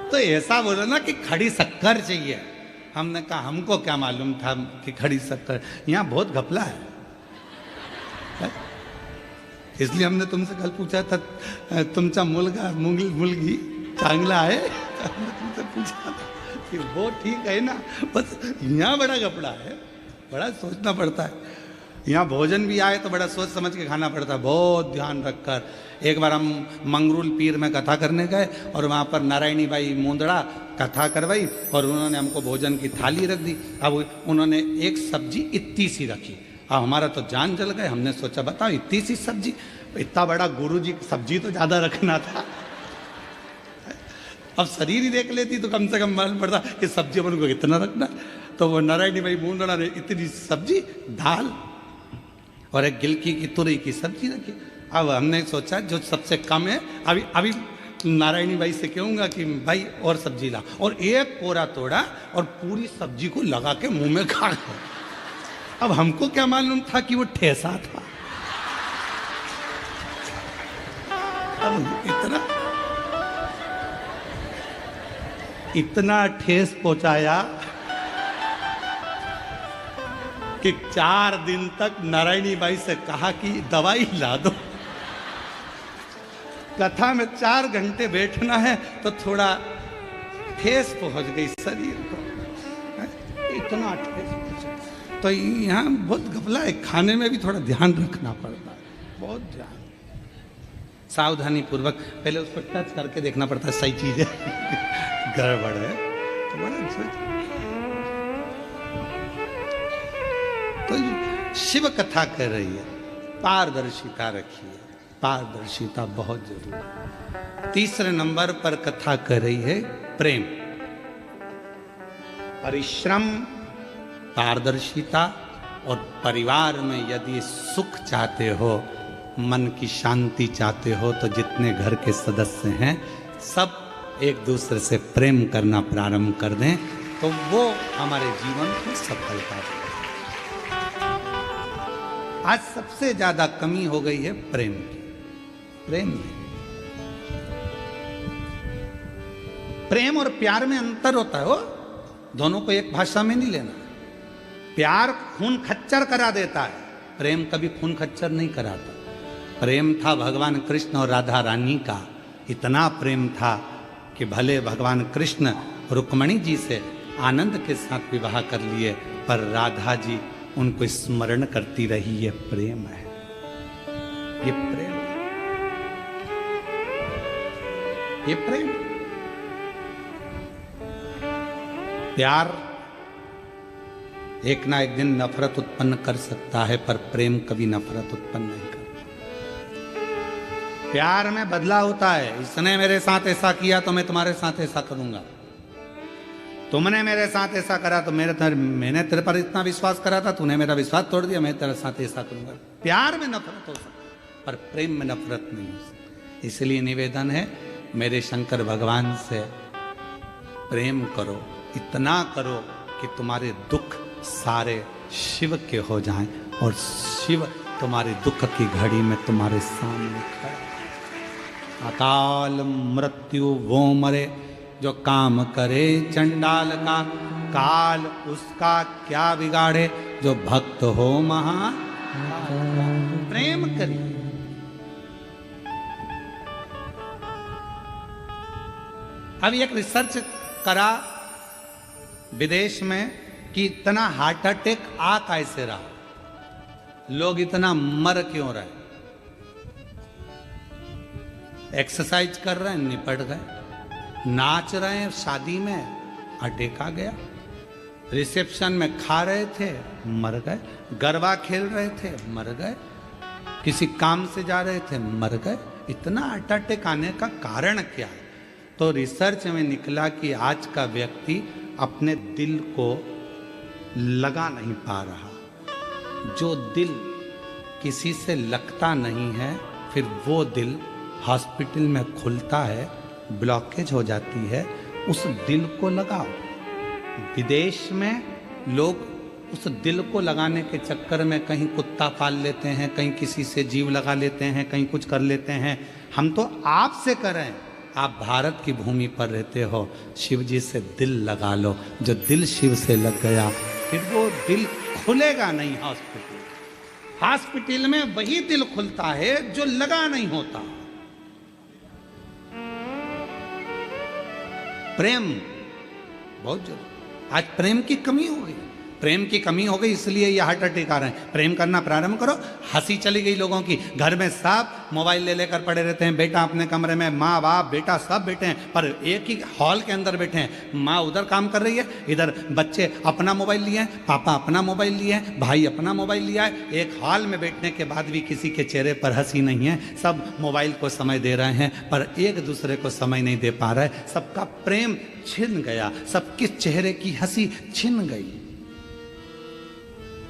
तो ऐसा बोलो ना कि खड़ी शक्कर चाहिए। हमने कहा हमको क्या मालूम था कि खड़ी शक्कर, यहाँ बहुत घपला है। इसलिए हमने तुमसे कल पूछा था तुमचा मुलगा मुलगी चांगला है, हमने तुमसे पूछा था कि वो ठीक है ना। बस यहाँ बड़ा घपला है, बड़ा सोचना पड़ता है। यहाँ भोजन भी आए तो बड़ा सोच समझ के खाना पड़ता है, बहुत ध्यान रखकर। एक बार हम मंगरूल पीर में कथा करने गए और वहाँ पर नारायणी बाई मुंदड़ा कथा करवाई और उन्होंने हमको भोजन की थाली रख दी। अब उन्होंने एक सब्जी इतनी सी रखी, अब हमारा तो जान जल गए। हमने सोचा बताओ इतनी सी सब्जी, इतना बड़ा गुरु जी सब्जी तो ज़्यादा रखना था। अब शरीर ही देख लेती तो कम से कम मालूम पड़ता कि सब्जी अपन को कितना रखना। तो वो नारायणी भाई मुंदड़ा ने इतनी सब्जी, दाल और एक गिलकी की तुरई की सब्जी रखी। अब हमने सोचा जो सबसे कम है, अभी नारायणी भाई से कहूँगा कि भाई और सब्जी ला, और एक कोरा तोड़ा और पूरी सब्जी को लगा के मुंह में खा गया। अब हमको क्या मालूम था कि वो ठेसा था। अब इतना ठेस पहुंचाया कि 4 दिन तक नारायणी बाई से कहा कि दवाई ला दो। कथा में 4 घंटे बैठना है तो थोड़ा ठेस पहुंच गई शरीर को, इतना ठेस पहुंचा। तो यहाँ बहुत घपला है, खाने में भी थोड़ा ध्यान रखना पड़ता है, बहुत ध्यान, सावधानी पूर्वक। पहले उसको टच करके देखना पड़ता है सही चीज है गड़बड़ है तो बड़ा सोच। तो शिव कथा कर रही है, पारदर्शिता रखिए, पारदर्शिता बहुत जरूरी है। तीसरे नंबर पर कथा कर रही है प्रेम, परिश्रम, पारदर्शिता। और परिवार में यदि सुख चाहते हो, मन की शांति चाहते हो, तो जितने घर के सदस्य हैं सब एक दूसरे से प्रेम करना प्रारंभ कर दें तो वो हमारे जीवन को सफलता देगा। आज सबसे ज्यादा कमी हो गई है प्रेम की। प्रेम में, प्रेम और प्यार में अंतर होता है। वो दोनों को एक भाषा में नहीं लेना। प्यार खून खच्चर करा देता है, प्रेम कभी खून खच्चर नहीं कराता। प्रेम था भगवान कृष्ण और राधा रानी का, इतना प्रेम था कि भले भगवान कृष्ण रुक्मणी जी से आनंद के साथ विवाह कर लिए, पर राधा जी उनको स्मरण करती रही। ये प्रेम है, ये प्रेम है, ये प्रेम। प्यार एक ना एक दिन नफरत उत्पन्न कर सकता है, पर प्रेम कभी नफरत उत्पन्न नहीं करता। प्यार में बदलाव होता है। इसने मेरे साथ ऐसा किया तो मैं तुम्हारे साथ ऐसा करूंगा, तुमने मेरे साथ ऐसा करा तो मैंने तेरे पर इतना विश्वास करा था, तूने मेरा विश्वास तोड़ दिया, मैं तेरे साथ ऐसा करूंगा। प्यार में नफरत हो सकती, पर प्रेम में नफरत नहीं हो सकती। इसलिए निवेदन है, मेरे शंकर भगवान से प्रेम करो, इतना करो कि तुम्हारे दुख सारे शिव के हो जाएं और शिव तुम्हारे दुख की घड़ी में तुम्हारे सामने खड़ा। अकाल मृत्यु वो मरे जो काम करे चंडाल का, काल उसका क्या बिगाड़े जो भक्त हो महा। प्रेम करिए। अभी एक रिसर्च करा विदेश में कि इतना हार्ट अटैक आ कैसे रहा, लोग इतना मर क्यों रहे। एक्सरसाइज कर रहे हैं, निपट गए। नाच रहे हैं शादी में, अटैक आ गया। रिसेप्शन में खा रहे थे, मर गए। गरबा खेल रहे थे, मर गए। किसी काम से जा रहे थे, मर गए। इतना हार्ट अटैक आने का कारण क्या है? तो रिसर्च में निकला कि आज का व्यक्ति अपने दिल को लगा नहीं पा रहा। जो दिल किसी से लगता नहीं है, फिर वो दिल हॉस्पिटल में खुलता है, ब्लॉकेज हो जाती है। उस दिल को लगाओ। विदेश में लोग उस दिल को लगाने के चक्कर में कहीं कुत्ता पाल लेते हैं, कहीं किसी से जीव लगा लेते हैं, कहीं कुछ कर लेते हैं। हम तो आपसे करें, आप भारत की भूमि पर रहते हो, शिव जी से दिल लगा लो। जो दिल शिव से लग गया, फिर वो दिल खुलेगा नहीं। हॉस्पिटल में वही दिल खुलता है जो लगा नहीं होता। प्रेम बहुत जरूरी। आज प्रेम की कमी हो गई, प्रेम की कमी हो गई, इसलिए ये हार्ट अटैक आ रहे हैं। प्रेम करना प्रारंभ करो। हंसी चली गई लोगों की। घर में सब मोबाइल ले लेकर पड़े रहते हैं। बेटा अपने कमरे में, माँ बाप बेटा सब बैठे हैं, पर एक ही हॉल के अंदर बैठे हैं। माँ उधर काम कर रही है, इधर बच्चे अपना मोबाइल लिए हैं, पापा अपना मोबाइल लिए हैं, भाई अपना मोबाइल लिया है। एक हॉल में बैठने के बाद भी किसी के चेहरे पर हंसी नहीं है। सब मोबाइल को समय दे रहे हैं, पर एक दूसरे को समय नहीं दे पा रहे। सबका प्रेम छिन गया, सबके चेहरे की हंसी छिन गई,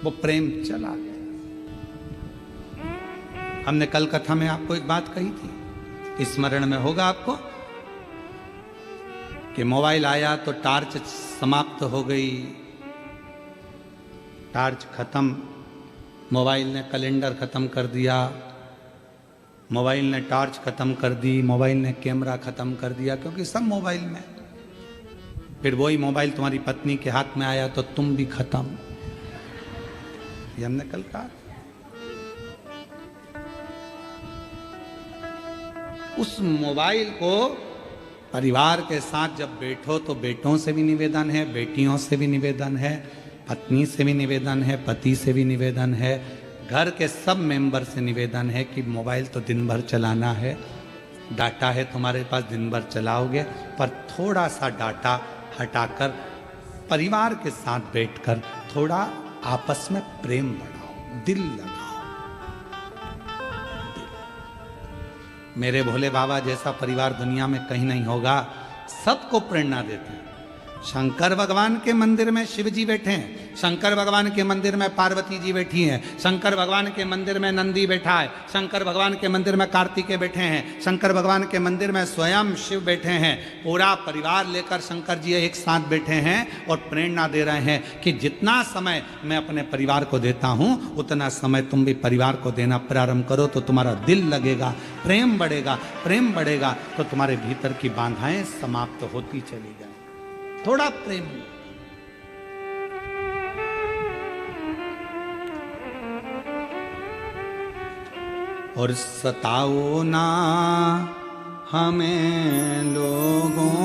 वो प्रेम चला गया। हमने कल कथा में आपको एक बात कही थी, स्मरण में होगा आपको, कि मोबाइल आया तो टार्च समाप्त हो गई, टार्च खत्म, मोबाइल ने कैलेंडर खत्म कर दिया, मोबाइल ने टॉर्च खत्म कर दी, मोबाइल ने कैमरा खत्म कर दिया, क्योंकि सब मोबाइल में। फिर वही मोबाइल तुम्हारी पत्नी के हाथ में आया तो तुम भी खत्म। ये हमने कल कहा। उस मोबाइल को परिवार के साथ जब बैठो तो बेटों से भी निवेदन है, बेटियों से भी निवेदन है, पत्नी से भी निवेदन है, पति से भी निवेदन है, घर के सब मेंबर से निवेदन है कि मोबाइल तो दिन भर चलाना है, डाटा है तुम्हारे पास, दिन भर चलाओगे, पर थोड़ा सा डाटा हटाकर परिवार के साथ बैठकर थोड़ा आपस में प्रेम बढ़ाओ, दिल लगाओ। मेरे भोले बाबा जैसा परिवार दुनिया में कहीं नहीं होगा। सबको प्रेरणा देते हैं। शंकर भगवान के मंदिर में शिव जी बैठे हैं, शंकर भगवान के मंदिर में पार्वती जी बैठी हैं, शंकर भगवान के मंदिर में नंदी बैठा है, शंकर भगवान के मंदिर में कार्तिकेय बैठे हैं, शंकर भगवान के मंदिर में स्वयं शिव बैठे हैं। पूरा परिवार लेकर शंकर जी एक साथ बैठे हैं और प्रेरणा दे रहे हैं कि जितना समय मैं अपने परिवार को देता हूं उतना समय तुम भी परिवार को देना प्रारंभ करो, तो तुम्हारा दिल लगेगा, प्रेम बढ़ेगा, प्रेम बढ़ेगा तो तुम्हारे भीतर की बाधाएं समाप्त होती चली जाए। थोड़ा प्रेम। और सताओ ना हमें लोगों,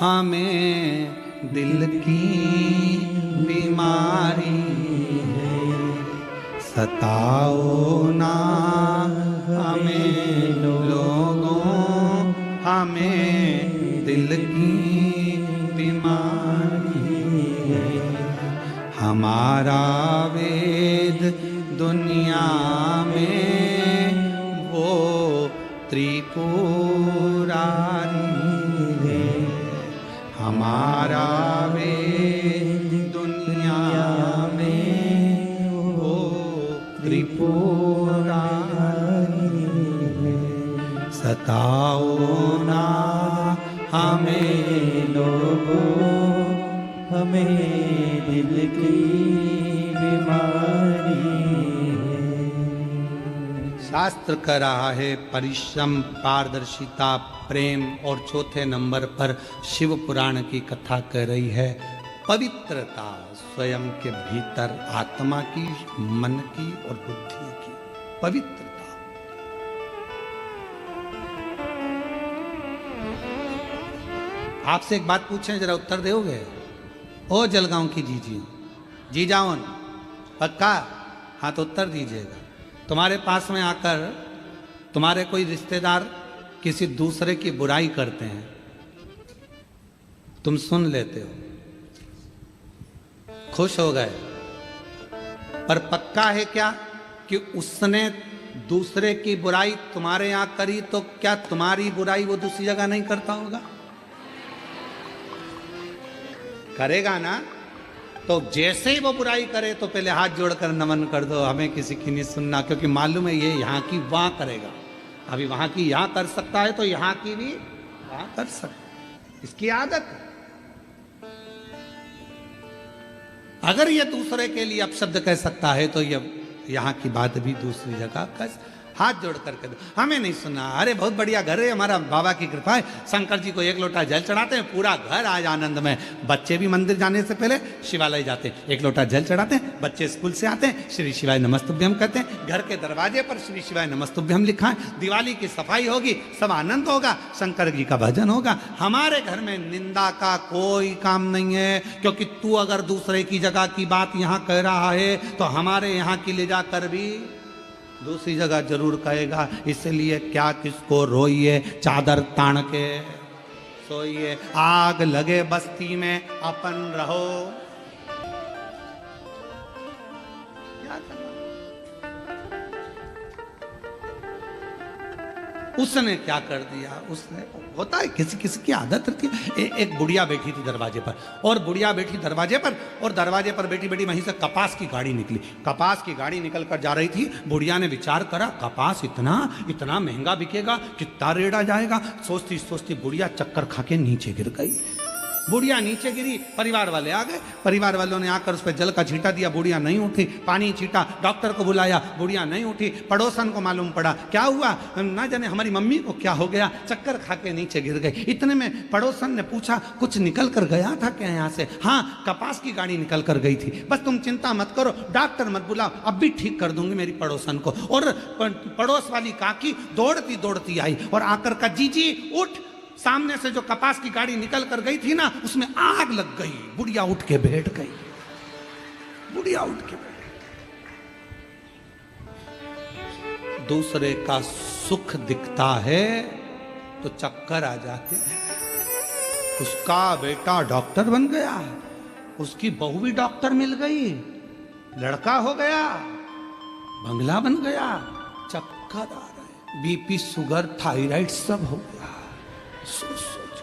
हमें दिल की बीमारी है। सताओ ना हमें लोगों, हमें दिल की बीमारी है। हमारा वेद दुनिया में वो त्रिपुरारी है। हमारा वेद दुनिया में वो त्रिपुरारी है। सताओ ना हमें लोगों, हमें दिल की बीमारी है। शास्त्र कह रहा है परिश्रम, पारदर्शिता, प्रेम, और चौथे नंबर पर शिव पुराण की कथा कह रही है पवित्रता, स्वयं के भीतर आत्मा की, मन की और बुद्धि की पवित्रता। आपसे एक बात पूछें, जरा उत्तर दोगे? ओ जलगांव की जी जाओन, पक्का? हाँ तो उत्तर दीजिएगा। तुम्हारे पास में आकर तुम्हारे कोई रिश्तेदार किसी दूसरे की बुराई करते हैं, तुम सुन लेते हो, खुश हो गए, पर पक्का है क्या कि उसने दूसरे की बुराई तुम्हारे यहां करी तो क्या तुम्हारी बुराई वो दूसरी जगह नहीं करता होगा? करेगा ना? तो जैसे ही वो बुराई करे तो पहले हाथ जोड़कर नमन कर दो, हमें किसी की नहीं सुनना, क्योंकि मालूम है ये यहाँ की वहां करेगा। अभी वहां की यहां कर सकता है तो यहाँ की भी वहां कर सकता, इसकी आदत है। अगर ये दूसरे के लिए अपशब्द कह सकता है तो ये यहाँ की बात भी दूसरी जगह कह। हाथ जोड़ करके दो, हमें नहीं सुना। अरे बहुत बढ़िया घर है, हमारा बाबा की कृपा है, शंकर जी को एक लोटा जल चढ़ाते हैं, पूरा घर आज आनंद में। बच्चे भी मंदिर जाने से पहले शिवालय जाते हैं, एक लोटा जल चढ़ाते हैं, बच्चे स्कूल से आते हैं, श्री शिवाय नमस्तुभ्यम कहते हैं, घर के दरवाजे पर श्री शिवाय नमस्तुभ्यम लिखा है। दिवाली की सफाई होगी, सब आनंद होगा, शंकर जी का भजन होगा। हमारे घर में निंदा का कोई काम नहीं है, क्योंकि तू अगर दूसरे की जगह की बात यहाँ कह रहा है तो हमारे यहाँ की ले जाकर भी दूसरी जगह जरूर कहेगा। इसलिए क्या किसको रोइए, चादर तान के सोइए, आग लगे बस्ती में अपन रहो। क्या करना? उसने क्या कर दिया? उसने, होता है किसी किसी की आदत रहती है। एक बुढ़िया बैठी थी दरवाजे पर, और बुढ़िया बैठी दरवाजे पर, और दरवाजे पर बैठी बैठी वहीं से कपास की गाड़ी निकली। कपास की गाड़ी निकल कर जा रही थी। बुढ़िया ने विचार करा, कपास इतना इतना महंगा बिकेगा, कितना रेड़ा जाएगा। सोचती सोचती बुढ़िया चक्कर खा के नीचे गिर गई। बुढ़िया नीचे गिरी, परिवार वाले आ गए, परिवार वालों ने आकर उस पर जल का छींटा दिया, बुढ़िया नहीं उठी, पानी छींटा, डॉक्टर को बुलाया, बुढ़िया नहीं उठी, पड़ोसन को मालूम पड़ा, क्या हुआ ना जाने हमारी मम्मी को क्या हो गया, चक्कर खा के नीचे गिर गई। इतने में पड़ोसन ने पूछा कुछ निकल कर गया था क्या यहाँ से? हाँ, कपास की गाड़ी निकल कर गई थी, बस तुम चिंता मत करो, डॉक्टर मत बुलाओ, अब भी ठीक कर दूंगी मेरी पड़ोसन को। और पड़ोस वाली काकी दौड़ती दौड़ती आई और आकर का जीजी उठ, सामने से जो कपास की गाड़ी निकल कर गई थी ना उसमें आग लग गई। बुढ़िया उठ के बैठ गई, बुढ़िया उठ के बैठ गई। दूसरे का सुख दिखता है तो चक्कर आ जाते हैं। उसका बेटा डॉक्टर बन गया, उसकी बहू भी डॉक्टर मिल गई, लड़का हो गया, बंगला बन गया, चक्कर आ रहे, बीपी शुगर थायराइड सब हो गया। सोच सोच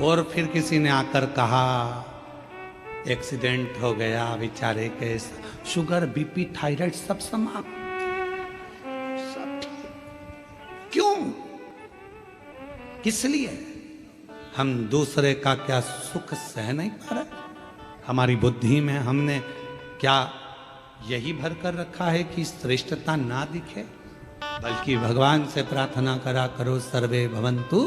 और फिर किसी ने आकर कहा एक्सीडेंट हो गया बेचारे के, शुगर बीपी थायराइड सब समाप्त, सब ठीक। क्यों? किस लिए? हम दूसरे का क्या सुख सह नहीं पा रहे? हमारी बुद्धि में हमने क्या यही भर कर रखा है कि श्रेष्ठता ना दिखे? बल्कि भगवान से प्रार्थना करा करो, सर्वे भवन्तु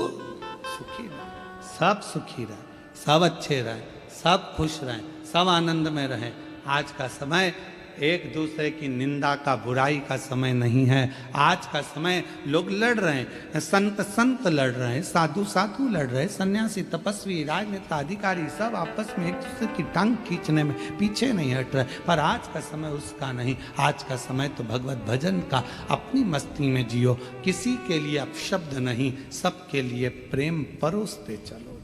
सुखी रहे, सब सुखी रहे, सब अच्छे रहे, सब खुश रहें, सब आनंद में रहें। आज का समय एक दूसरे की निंदा का, बुराई का समय नहीं है। आज का समय लोग लड़ रहे हैं, संत संत लड़ रहे हैं, साधु साधु लड़ रहे हैं, सन्यासी तपस्वी राजनेता अधिकारी सब आपस में एक दूसरे की टांग खींचने में पीछे नहीं हट रहे। पर आज का समय उसका नहीं, आज का समय तो भगवत भजन का। अपनी मस्ती में जियो, किसी के लिए अपशब्द नहीं, सबके लिए प्रेम परोसते चलो।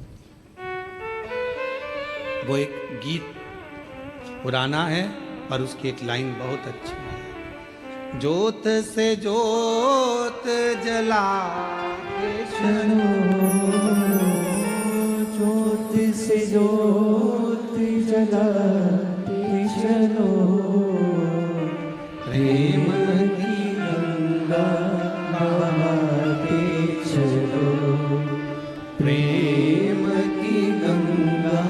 वो एक गीत पुराना है पर उसकी एक लाइन बहुत अच्छी है। ज्योत से ज्योत जला के चलो, ज्योत से ज्योत जला के चलो, प्रेम की गंगा बहाते चलो, प्रेम की गंगा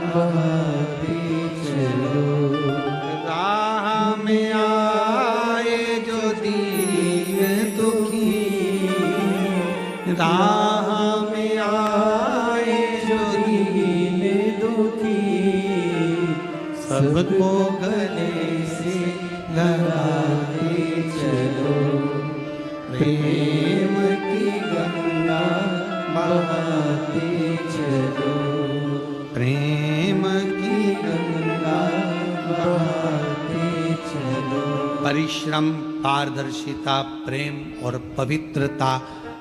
बहाते चलो। राह में आए जो दीन दुखी, राह में आए जो दीन दुखी, सबको गले से लगाते चलो, प्रेम की गंगा बहाते चलो, प्रेम की गंगा बहाते चलो। परिश्रम, पारदर्शिता, प्रेम और पवित्रता,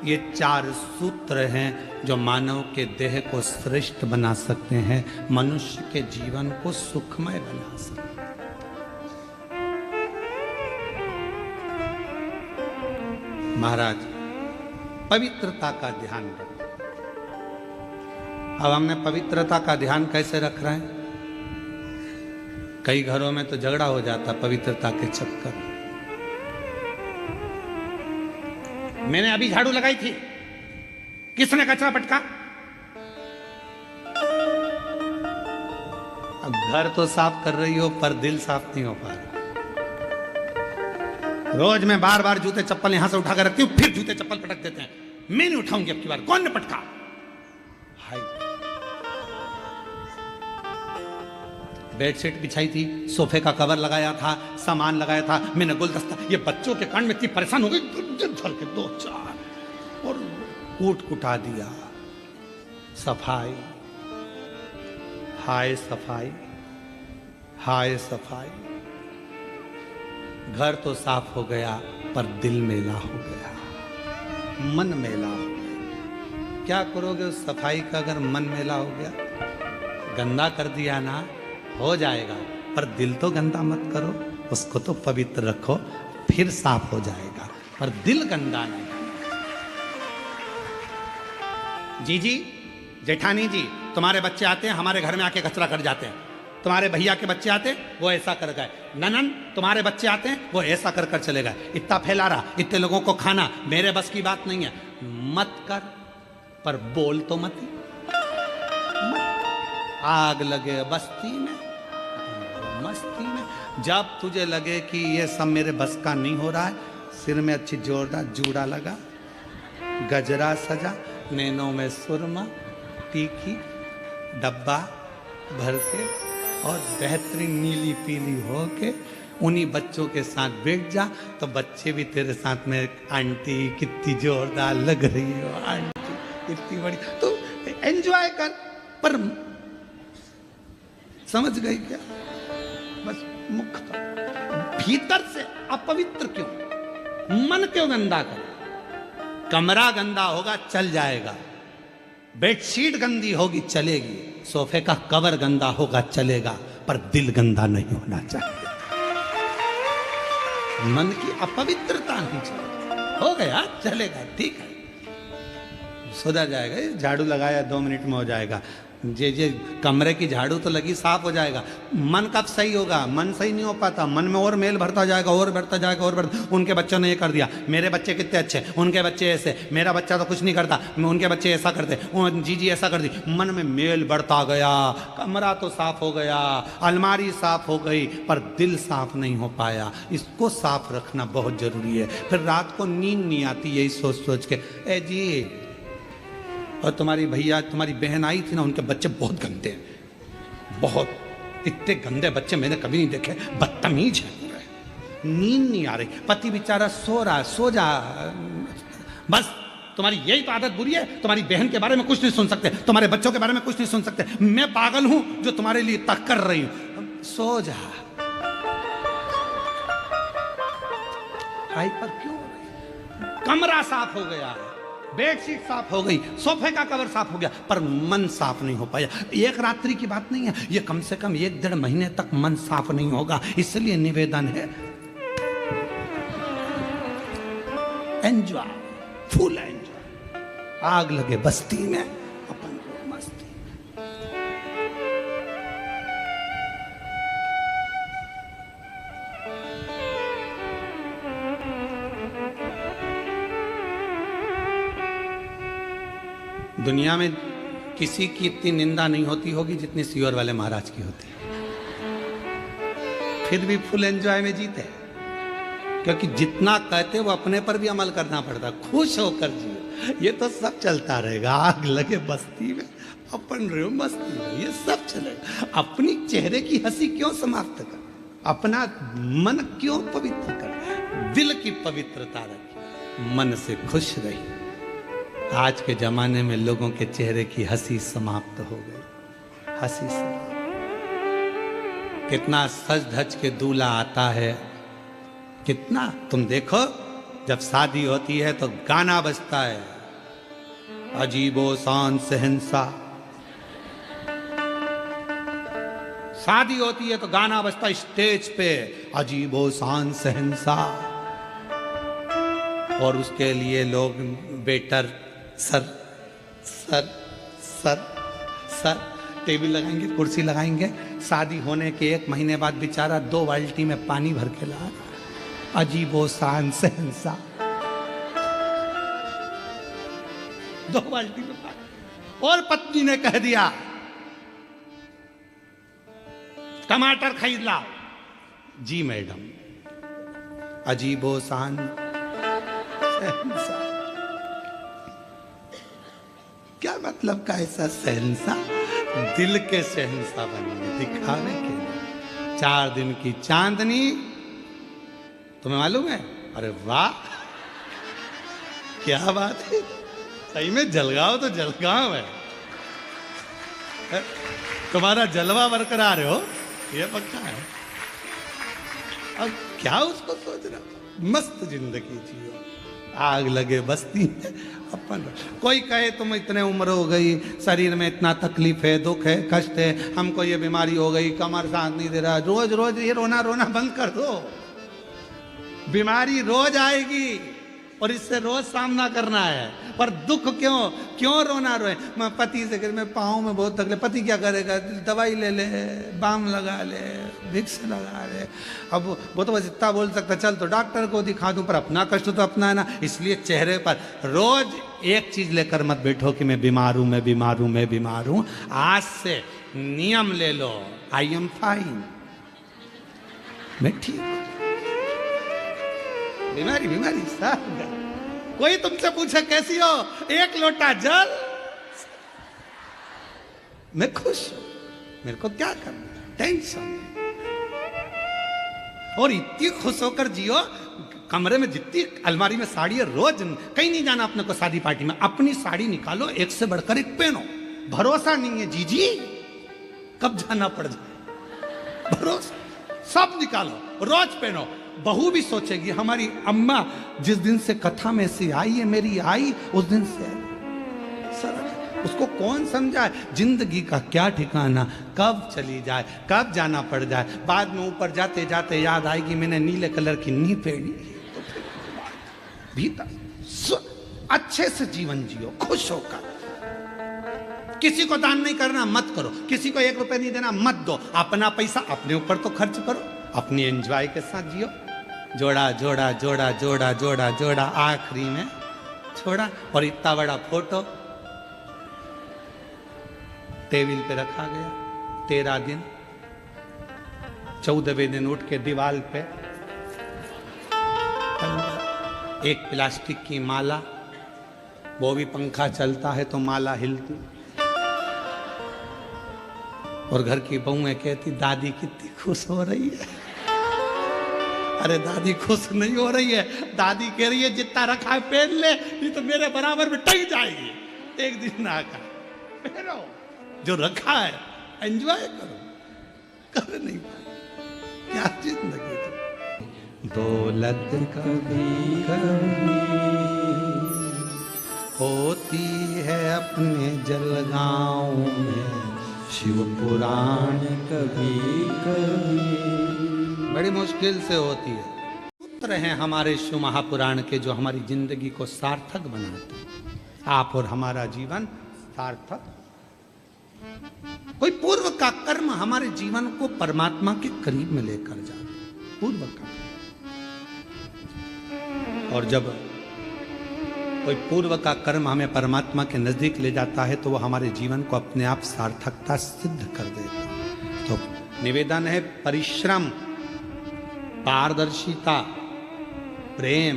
ये चार सूत्र हैं जो मानव के देह को श्रेष्ठ बना सकते हैं, मनुष्य के जीवन को सुखमय बना सकते हैं। महाराज, पवित्रता का ध्यान रखो। अब हमने पवित्रता का ध्यान कैसे रख रहे हैं? कई घरों में तो झगड़ा हो जाता पवित्रता के चक्कर। मैंने अभी झाड़ू लगाई थी, किसने कचरा पटका? अब घर तो साफ कर रही हो पर दिल साफ नहीं हो पा रहा। रोज मैं बार बार जूते चप्पल यहां से उठा कर रखती हूं, फिर जूते चप्पल पटक देते हैं। मैं नहीं उठाऊंगी अब की बार। कौन ने पटका? हाय, बेडशीट बिछाई थी, सोफे का कवर लगाया था, सामान लगाया था, मैंने गुलदस्ता, ये बच्चों के कान में इतनी परेशान हो गई, झल के 2-4 और कूट कुटा दिया। सफाई, हाय सफाई, हाय सफाई। घर तो साफ हो गया पर दिल मेला हो गया, मन मेला हो गया। क्या करोगे उस सफाई का अगर मन मेला हो गया? गंदा कर दिया ना, हो जाएगा, पर दिल तो गंदा मत करो, उसको तो पवित्र रखो, फिर साफ हो जाएगा, पर दिल गंदा नहीं। जी जी, जेठानी जी, तुम्हारे बच्चे आते हैं हमारे घर में आके कचरा कर जाते हैं, तुम्हारे भैया के बच्चे आते वो ऐसा कर गए, ननन तुम्हारे बच्चे आते हैं वो ऐसा कर कर चले गए, इतना फैला रहा, इतने लोगों को खाना मेरे बस की बात नहीं है। मत कर, पर बोल तो मत। आग लगे बस्ती में मस्ती में, जब तुझे लगे कि ये सब मेरे बस का नहीं हो रहा है, सिर में अच्छी जोरदार जूड़ा लगा, गजरा सजा, नैनों में सुरमा, टीकी, डब्बा भर के और बेहतरीन नीली पीली हो के उन्हीं बच्चों के साथ बैठ जा, तो बच्चे भी तेरे साथ में, आंटी कितनी जोरदार लग रही हो, आंटी कितनी बड़ी, तो एंजॉय कर। पर समझ गई क्या? बस मुख पर, भीतर से अपवित्र क्यों, मन क्यों गंदा कर? कमरा गंदा होगा चल जाएगा, बेडशीट गंदी होगी चलेगी, सोफे का कवर गंदा होगा चलेगा, पर दिल गंदा नहीं होना चाहिए। मन की अपवित्रता नहीं चाहिए। हो गया चलेगा, ठीक है, सुधर जाएगा। झाड़ू लगाया 2 मिनट में हो जाएगा, जे कमरे की झाड़ू तो लगी, साफ हो जाएगा। मन कब सही होगा? मन सही नहीं हो पाता, मन में और मेल भरता जाएगा, और बढ़ता जाएगा, और बढ़ता। उनके बच्चों ने ये कर दिया, मेरे बच्चे कितने अच्छे, उनके बच्चे ऐसे, मेरा बच्चा तो कुछ नहीं करता, उनके बच्चे ऐसा करते, जीजी ऐसा कर दी। मन में मेल बढ़ता गया, कमरा तो साफ हो गया, अलमारी साफ हो गई, पर दिल साफ नहीं हो पाया। इसको साफ रखना बहुत जरूरी है। फिर रात को नींद नहीं आती यही सोच सोच के, ए जी। और तुम्हारी भैया तुम्हारी बहन आई थी ना, उनके बच्चे बहुत गंदे हैं, बहुत, इतने गंदे बच्चे मैंने कभी नहीं देखे, बदतमीज है पूरे। नींद नहीं आ रही, पति बेचारा सो रहा, सो जा, बस तुम्हारी यही तो आदत बुरी है। तुम्हारी बहन के बारे में कुछ नहीं सुन सकते, तुम्हारे बच्चों के बारे में कुछ नहीं सुन सकते। मैं पागल हूं जो तुम्हारे लिए तक कर रही हूं, सो जा। हाइपर क्यों हो रही? कमरा साफ हो गया, बेडशीट साफ हो गई, सोफे का कवर साफ हो गया, पर मन साफ नहीं हो पाया। एक रात्रि की बात नहीं है, ये कम से कम 1-1.5 महीने तक मन साफ नहीं होगा। इसलिए निवेदन है, एंजॉय, फुल एंजॉय। आग लगे बस्ती में, अपन को मस्ती। दुनिया में किसी की इतनी निंदा नहीं होती होगी जितनी सीहोर वाले महाराज की होती है। फिर भी फुल एंजॉय में जीते, क्योंकि जितना कहते वो अपने पर भी अमल करना पड़ता। खुश होकर जियो, ये तो सब चलता रहेगा। आग लगे बस्ती में, अपन रहो मस्ती में, ये सब चलेगा। अपनी चेहरे की हंसी क्यों समाप्त कर, अपना मन क्यों पवित्र कर, दिल की पवित्रता रखी, मन से खुश रही। आज के जमाने में लोगों के चेहरे की हंसी समाप्त हो गई, हंसी समाप्त। कितना सज धज के दूल्हा आता है, कितना, तुम देखो जब शादी होती है तो गाना बजता है, अजीबो शान शहंशाह। शादी होती है तो गाना बजता है स्टेज पे, अजीबो शान शहंशाह। और उसके लिए लोग waiter sir sir sir sir table लगाएंगे, कुर्सी लगाएंगे। शादी होने के 1 महीने बाद बेचारा 2 बाल्टी में पानी भर के ला, अजीबो शान शहंशाह, 2 बाल्टी में पानी। और पत्नी ने कह दिया टमाटर खरीद लाओ, जी मैडम, अजीबो शान शहंशाह। क्या मतलब का ऐसा शहंशाह? दिल के शहंशाह बनेंगे, दिखावे के लिए। 4 दिन की चांदनी, तुम्हें मालूम है? अरे वाह, क्या बात है, सही में जलगांव तो जलगांव है। तुम्हारा जलवा बरकरार हो, ये पक्का है। अब क्या उसको सोच रहा, मस्त जिंदगी जियो, आग लगे बस्ती में अपन। कोई कहे तुम इतने उम्र हो गई, शरीर में इतना तकलीफ है, दुख है, कष्ट है, हमको ये बीमारी हो गई, कमर साथ नहीं दे रहा, रोज रोज ये रोना रोना बंद कर दो। बीमारी रोज आएगी और इससे रोज सामना करना है। पर दुख क्यों, क्यों रोना रोए। मैं पति से मैं पाँव में बहुत तकलीफ, पति क्या करेगा, दवाई ले ले, बाम लगा ले, विक्स लगा ले। अब वो तो बस इतना बोल सकता चल तो डॉक्टर को दिखा दूं, पर अपना कष्ट तो अपना है ना। इसलिए चेहरे पर रोज एक चीज लेकर मत बैठो कि मैं बीमार हूं, मैं बीमार हूं, मैं बीमार हूं। आज से नियम ले लो, आई एम फाइन, मैं ठीक हूं। बीमारी बीमारी सब, कोई तुमसे पूछे कैसी हो, एक लोटा जल, मैं खुश हूं, मेरे को क्या करना, टेंशन नहीं। और इतनी खुश होकर जियो, कमरे में जितनी अलमारी में साड़ी है, रोज कहीं नहीं जाना अपने को शादी पार्टी में, अपनी साड़ी निकालो, एक से बढ़कर एक पहनो। भरोसा नहीं है जीजी कब जाना पड़ जाए, भरोसा सब निकालो, रोज पहनो। बहू भी सोचेगी हमारी अम्मा जिस दिन से कथा में से आई है, मेरी आई उस दिन से सर, उसको कौन समझाए जिंदगी का क्या ठिकाना, कब चली जाए, कब जाना पड़ जाए। बाद में ऊपर जाते जाते याद आएगी मैंने नीले कलर की नी पहनी। भीतर अच्छे से जीवन जियो, खुश होकर। किसी को दान नहीं करना मत करो, किसी को 1 रुपए नहीं देना मत दो। अपना पैसा अपने ऊपर तो खर्च करो, अपनी एंजॉय के साथ जियो। जोड़ा जोड़ा जोड़ा जोड़ा जोड़ा जोड़ा आखिरी में छोड़ा। और इतना बड़ा फोटो टेबल पे रखा गया। 13 दिन, 14वें दिन उठ के दीवार पे एक प्लास्टिक की माला, वो भी पंखा चलता है तो माला हिलती। और घर की बहुएं कहती दादी कितनी खुश हो रही है। अरे दादी खुश नहीं हो रही है, दादी कह रही है जितना रखा है पहन ले, नहीं तो मेरे बराबर में टंग जाएगी। एक दिन आका पहनो, जो रखा है एंजॉय करो, कर नहीं पाए क्या जिंदगी तो। दौलत कभी कभी होती है अपने जलगांव में, शिव पुराण कभी कभी बड़ी मुश्किल से होती है। सूत्र हैं हमारे शिव महापुराण के जो हमारी जिंदगी को सार्थक बनाते हैं। आप और हमारा जीवन सार्थक। कोई पूर्व का कर्म हमारे जीवन को परमात्मा के करीब में लेकर जाता है, पूर्व का। और जब कोई पूर्व का कर्म हमें परमात्मा के नजदीक ले जाता है तो वो हमारे जीवन को अपने आप सार्थकता सिद्ध कर देता है। तो निवेदन है, परिश्रम, पारदर्शिता, प्रेम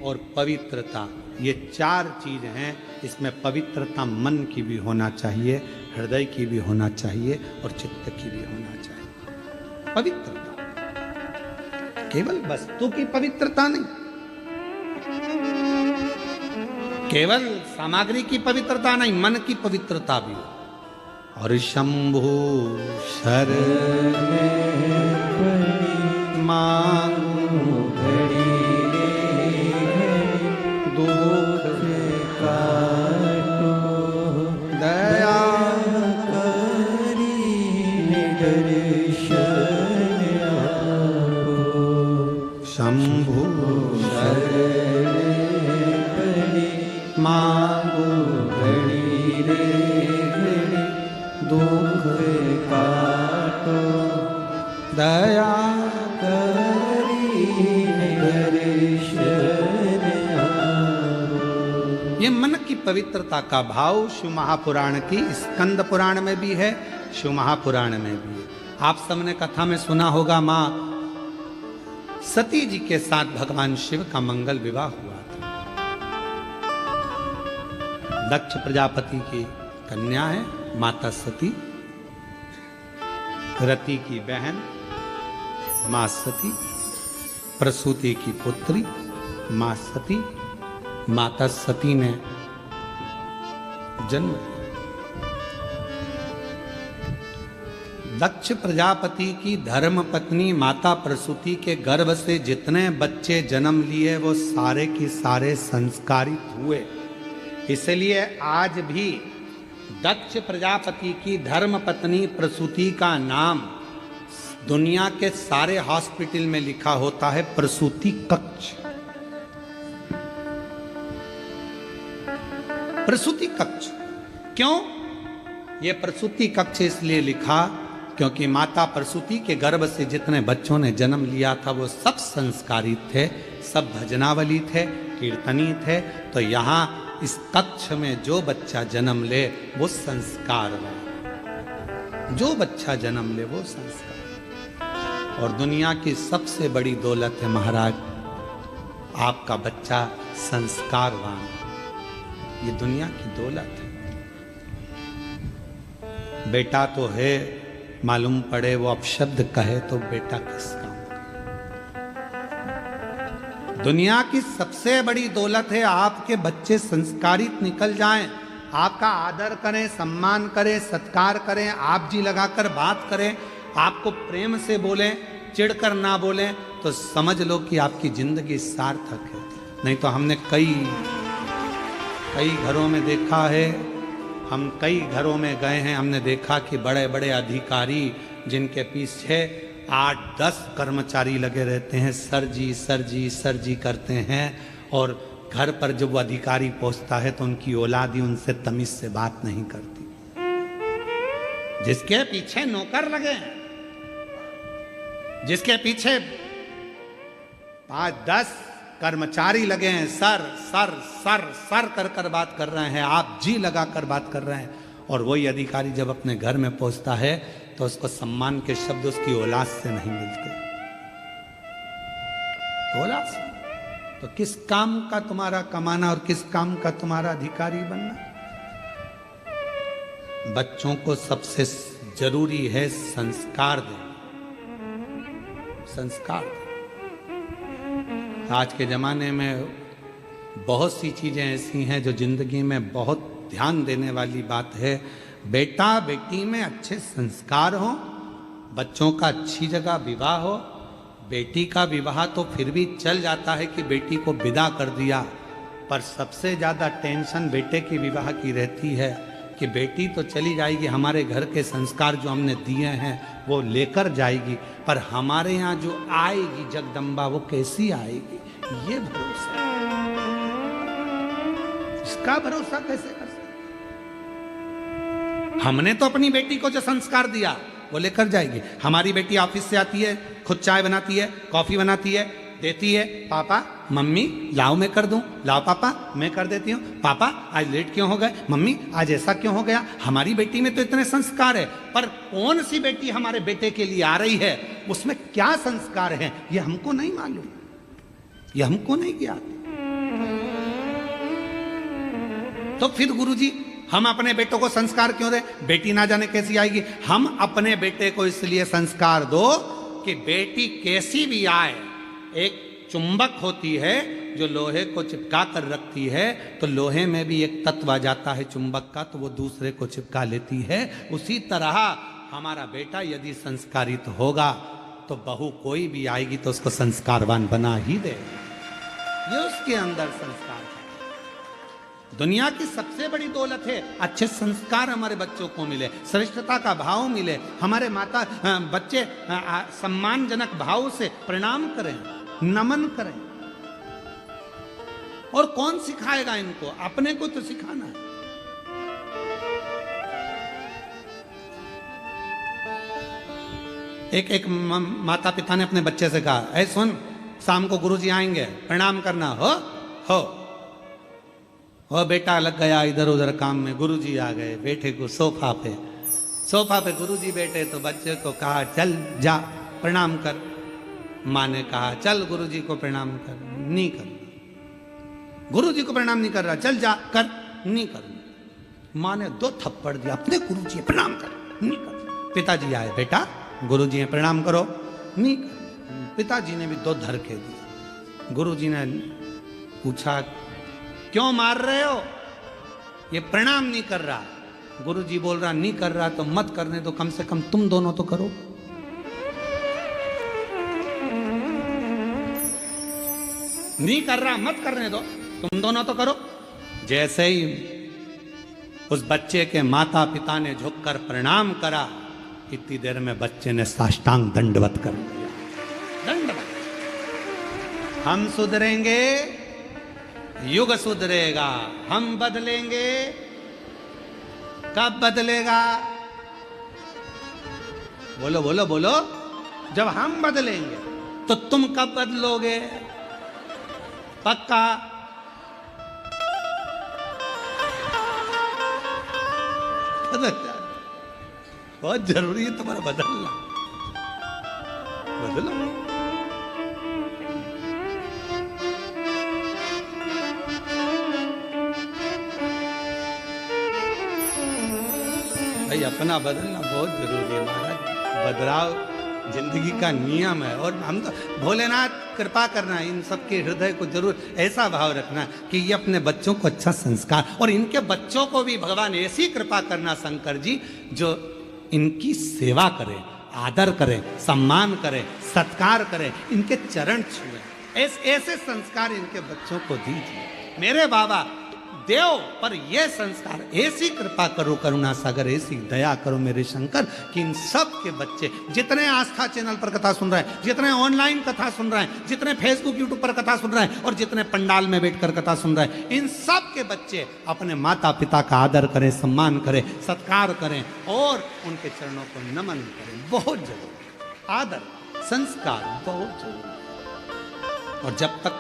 और पवित्रता, ये 4 चीज हैं। इसमें पवित्रता मन की भी होना चाहिए, हृदय की भी होना चाहिए और चित्त की भी होना चाहिए। पवित्रता, केवल वस्तु की पवित्रता नहीं, केवल सामग्री की पवित्रता नहीं, मन की पवित्रता भी हो। और शंभु शरण मांगू घड़ी दुख काटो, दया करी दर्शन आपो। शंभु शरण मांगो घड़ी घड़ी दुख काटो, दया ये मन की पवित्रता का भाव शिव महापुराण की स्कंद पुराण में भी है, शिव महापुराण में भी है। आप सबने कथा में सुना होगा, मां सती जी के साथ भगवान शिव का मंगल विवाह हुआ था। दक्ष प्रजापति की कन्या है माता सती, रति की बहन मां सती, प्रसूति की पुत्री मां सती। माता सती ने जन्म लिया। दक्ष प्रजापति की धर्म पत्नी माता प्रसूति के गर्भ से जितने बच्चे जन्म लिए वो सारे के सारे संस्कारित हुए। इसलिए आज भी दक्ष प्रजापति की धर्म पत्नी प्रसूति का नाम दुनिया के सारे हॉस्पिटल में लिखा होता है प्रसूति कक्ष। प्रसूति कक्ष। क्यों ये प्रसूति कक्ष इसलिए लिखा क्योंकि माता प्रसूति के गर्भ से जितने बच्चों ने जन्म लिया था वो सब संस्कारित थे, सब भजनावली थे, कीर्तनी थे। तो यहाँ इस कक्ष में जो बच्चा जन्म ले वो संस्कार वाला, जो बच्चा जन्म ले वो संस्कार। और दुनिया की सबसे बड़ी दौलत है महाराज आपका बच्चा संस्कारवान, ये दुनिया की दौलत है। बेटा तो है मालूम पड़े वो अपशब्द कहे तो बेटा किस काम का। दुनिया की सबसे बड़ी दौलत है आपके बच्चे संस्कारित निकल जाएं, आपका आदर करें, सम्मान करें, सत्कार करें, आप जी लगाकर बात करें, आपको प्रेम से बोलें, चिढ़कर ना बोलें, तो समझ लो कि आपकी जिंदगी सार्थक है। नहीं तो हमने कई घरों में देखा है, हम कई घरों में गए हैं, हमने देखा कि बड़े बड़े अधिकारी जिनके पीछे 8-10 कर्मचारी लगे रहते हैं, सर जी सर जी सर जी करते हैं, और घर पर जब वो अधिकारी पहुंचता है तो उनकी औलादी उनसे तमीज से बात नहीं करती। जिसके पीछे नौकर लगे हैं, जिसके पीछे 5-10 कर्मचारी लगे हैं, सर सर सर सर कर कर बात कर रहे हैं, आप जी लगा कर बात कर रहे हैं, और वही अधिकारी जब अपने घर में पहुंचता है तो उसको सम्मान के शब्द उसकी औलाद से नहीं मिलते। औलाद से तो किस काम का तुम्हारा कमाना और किस काम का तुम्हारा अधिकारी बनना। बच्चों को सबसे जरूरी है संस्कार देना, संस्कार देना। आज के ज़माने में बहुत सी चीज़ें ऐसी हैं जो ज़िंदगी में बहुत ध्यान देने वाली बात है। बेटा बेटी में अच्छे संस्कार हो, बच्चों का अच्छी जगह विवाह हो। बेटी का विवाह तो फिर भी चल जाता है कि बेटी को विदा कर दिया, पर सबसे ज़्यादा टेंशन बेटे के विवाह की रहती है कि बेटी तो चली जाएगी, हमारे घर के संस्कार जो हमने दिए हैं वो लेकर जाएगी, पर हमारे यहाँ जो आएगी जगदम्बा वो कैसी आएगी, ये भरोसा, इसका भरोसा कैसे कर सकते। हमने तो अपनी बेटी को जो संस्कार दिया वो लेकर जाएगी। हमारी बेटी ऑफिस से आती है, खुद चाय बनाती है, कॉफी बनाती है, देती है, पापा मम्मी लाओ मैं कर दूं, लाओ पापा मैं कर देती हूँ, पापा आज लेट क्यों हो गए, मम्मी आज ऐसा क्यों हो गया। हमारी बेटी में तो इतने संस्कार है, पर कौन सी बेटी हमारे बेटे के लिए आ रही है, उसमें क्या संस्कार है ये हमको नहीं मालूम, ये हमको नहीं ज्ञात। तो फिर गुरुजी हम अपने बेटों को संस्कार क्यों दें, बेटी ना जाने कैसी आएगी। हम अपने बेटे को इसलिए संस्कार दो कि बेटी कैसी भी आए, एक चुंबक होती है जो लोहे को चिपका कर रखती है, तो लोहे में भी एक तत्व आ जाता है चुंबक का, तो वो दूसरे को चिपका लेती है। उसी तरह हमारा बेटा यदि संस्कारित होगा तो बहू कोई भी आएगी तो उसको संस्कारवान बना ही दे, ये उसके अंदर संस्कार है। दुनिया की सबसे बड़ी दौलत है अच्छे संस्कार हमारे बच्चों को मिले, श्रेष्ठता का भाव मिले, हमारे माता बच्चे सम्मानजनक भाव से प्रणाम करें, नमन करें। और कौन सिखाएगा इनको, अपने को तो सिखाना है। एक माता पिता ने अपने बच्चे से कहा, ऐ सुन शाम को गुरुजी आएंगे प्रणाम करना, हो बेटा लग गया इधर उधर काम में। गुरुजी आ गए, बेटे को सोफा पे गुरुजी बैठे तो बच्चे को कहा चल जा प्रणाम कर। माँ ने कहा चल गुरुजी को प्रणाम कर, नहीं कर। गुरुजी को प्रणाम नहीं कर रहा, चल जा कर, नहीं कर। माँ ने 2 थप्पड़ दिया, अपने गुरुजी प्रणाम कर, नहीं कर। पिताजी आए, बेटा गुरुजी हैं प्रणाम करो, नहीं कर। पिताजी ने भी 2 धरके दिए। गुरुजी ने पूछा क्यों मार रहे हो, ये प्रणाम नहीं कर रहा। गुरुजी बोल रहा नहीं कर रहा तो मत करने दो, कम से कम तुम दोनों तो करो। नहीं कर रहा मत करने दो, तुम दोनों तो करो। जैसे ही उस बच्चे के माता पिता ने झुककर प्रणाम करा, इतनी देर में बच्चे ने साष्टांग दंडवत कर दिया। दंडवत। हम सुधरेंगे युग सुधरेगा, हम बदलेंगे। कब बदलेगा? बोलो बोलो बोलो। जब हम बदलेंगे तो तुम कब बदलोगे? पक्का? बहुत जरूरी है तुम्हारा बदलना। बदलो। भाई अपना बदलना बहुत जरूरी है महाराज। बदलाव जिंदगी का नियम है। और हम तो भोलेनाथ कृपा करना, इन सबके हृदय को जरूर ऐसा भाव रखना कि ये अपने बच्चों को अच्छा संस्कार, और इनके बच्चों को भी भगवान ऐसी कृपा करना शंकर जी, जो इनकी सेवा करे, आदर करे, सम्मान करे, सत्कार करे, इनके चरण छुए। ऐसे संस्कार इनके बच्चों को दीजिए मेरे बाबा। देव पर ये संस्कार, ऐसी कृपा करो करुणा सागर, ऐसी दया करो मेरे शंकर कि इन सब के बच्चे, जितने आस्था चैनल पर कथा सुन रहे हैं, जितने ऑनलाइन कथा सुन रहे हैं, जितने फेसबुक यूट्यूब पर कथा सुन रहे हैं, और जितने पंडाल में बैठकर कथा सुन रहे हैं, इन सब के बच्चे अपने माता पिता का आदर करें, सम्मान करें, सत्कार करें और उनके चरणों को नमन करें। बहुत जरूरी। आदर, संस्कार बहुत जरूरी। और जब तक